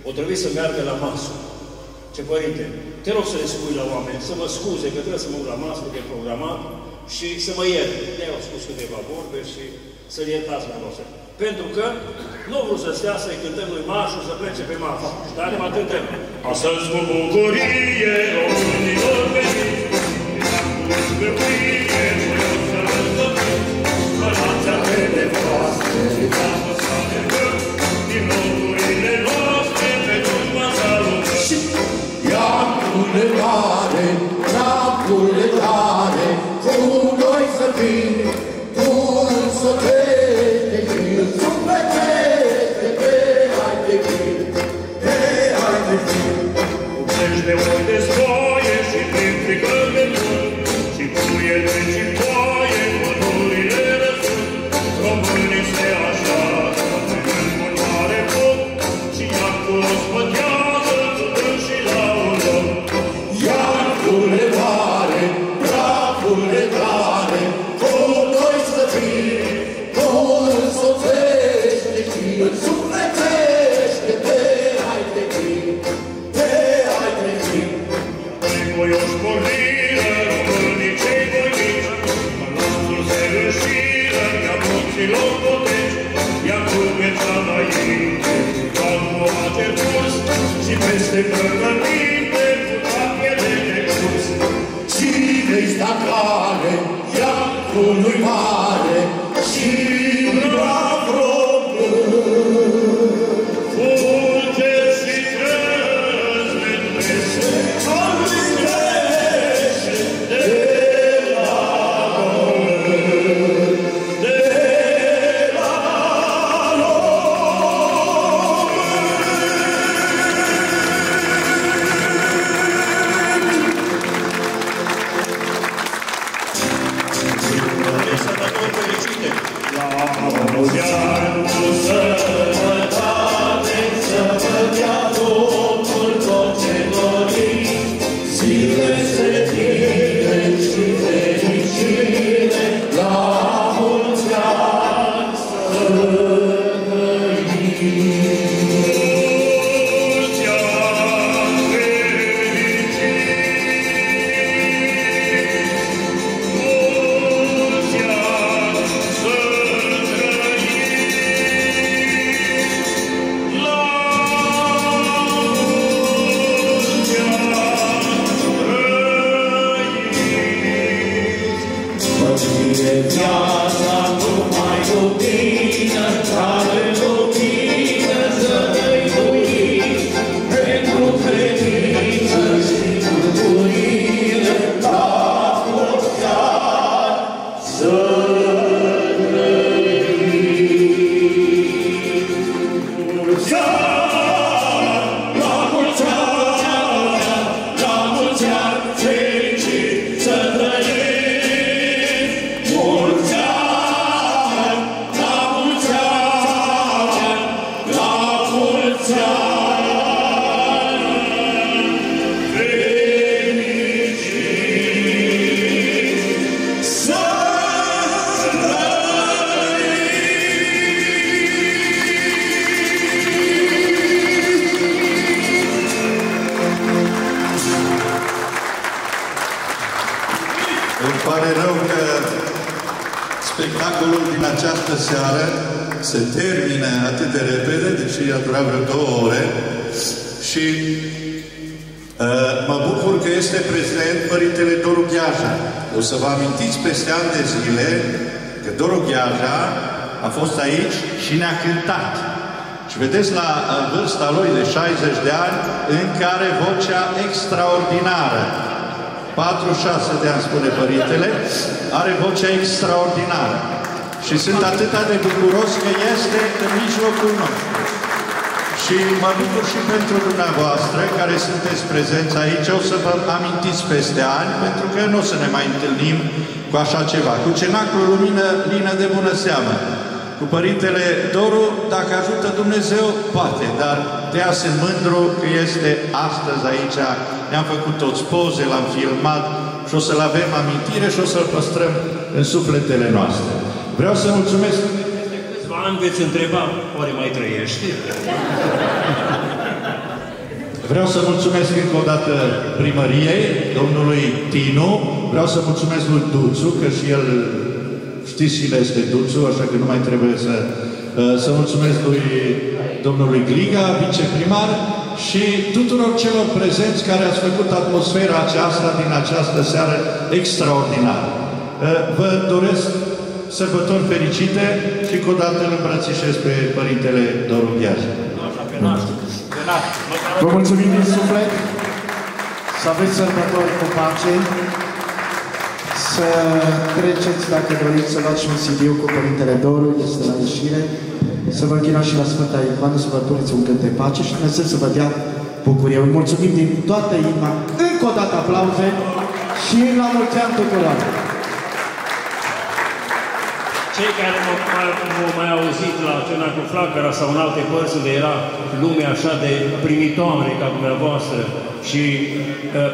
o trebuie să meargă la masă. Ce părinte, te rog să le spui la oameni, să mă scuze că trebuie să mă duc la masă, că e programat, și să mă ierte. De-aia au spus câteva vorbe și să-l iertați la noastră. Pentru că nu vreau să stea să-i cântăm lui marșul să plece pe masă. Dar ne mai cântăm. Astăzi cu bucurie, românilor veniți, cu bucurie, noi o să răzbătăm, mălați apele voastre, apă să alergăm, din locurile noastre, pe urma salutăm. Iancurile tare, dracurile tare, cu noi să fim, cu să vede și îl sufletește pe hai de fin, pe hai de fin. Cu zeci de ori de spoie și prin fricări de tur, și puiete și poie, pădurile răsut, românii se așează în un mare foc, și Iancu spătează cu dânsii la un loc. Iancurile tare, dracurile tare, cu noi să fim, cu îl soțește și îl sufletește pe hai de fin, pe hai de fin. Păi voioși porniră, românii cei voinici, în lanțul se rășiră, de-a munților poteci, Iancu mergea înainte, Iancu a depus, și peste cărăminte, cu tapiele de curs. Cine-i sta cale, Iancu-lui mare, și la Fulger și răzmetese, amintește de la român, de la spectacolul din această seară se termină atât de repede, deși a durat vreo 2 ore. Și mă bucur că este prezent Părintele Doru Gheaja. O să vă amintiți peste ani de zile că Doru Gheaja a fost aici și ne-a cântat. Și vedeți la vârsta lui de 60 de ani, în care vocea extraordinară 46 de ani, spune părintele, are vocea extraordinară. Și sunt atâta de bucuros că este în mijlocul nostru. Și mă bucur și pentru dumneavoastră, care sunteți prezenți aici, o să vă amintiți peste ani, pentru că nu o să ne mai întâlnim cu așa ceva. Cu cenaclul lumină lină de bună seamă. Cu părintele Doru, dacă ajută Dumnezeu, poate, dar de aia sunt mândru că este astăzi aici. Ne-am făcut toți poze, l-am filmat și o să-l avem amintire și o să-l păstrăm în sufletele noastre. Vreau să mulțumesc. Câțiva ani veți întreba, oare mai trăiește? Vreau să mulțumesc încă o dată primăriei, domnului Tinu. Vreau să mulțumesc lui Duțu, că și el știți cine este Duțu, așa că nu mai trebuie să mulțumesc lui domnului Gliga, viceprimar, și tuturor celor prezenți care ați făcut atmosfera aceasta din această seară extraordinară. Vă doresc sărbători fericite și cu o dată îl îmbrățișez pe Părintele Doru Gheaza. Vă mulțumim din suflet, să aveți sărbători cu pace, să treceți, dacă doriți, să luați și un CD cu Părintele Doru, este la ieșire, să vă închinați și la Sfânta Icoană, să vă puneți un cânt de pace și Dumnezeu să vă dea bucurie. Vă mulțumim din toată inima, încă o dată aplauze și la mulți ani tuturor! Cei care m-au mai auzit la Cenacul Flacăra sau în alte părți unde era lumea așa de primitoare ca dumneavoastră și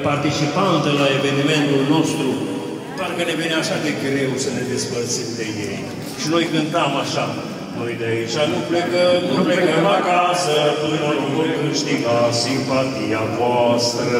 participantă la evenimentul nostru, parcă ne vine așa de greu să ne despărțim de ei. Și noi cântam așa, noi de aici nu plecăm acasă până nu vom câștiga simpatia voastră.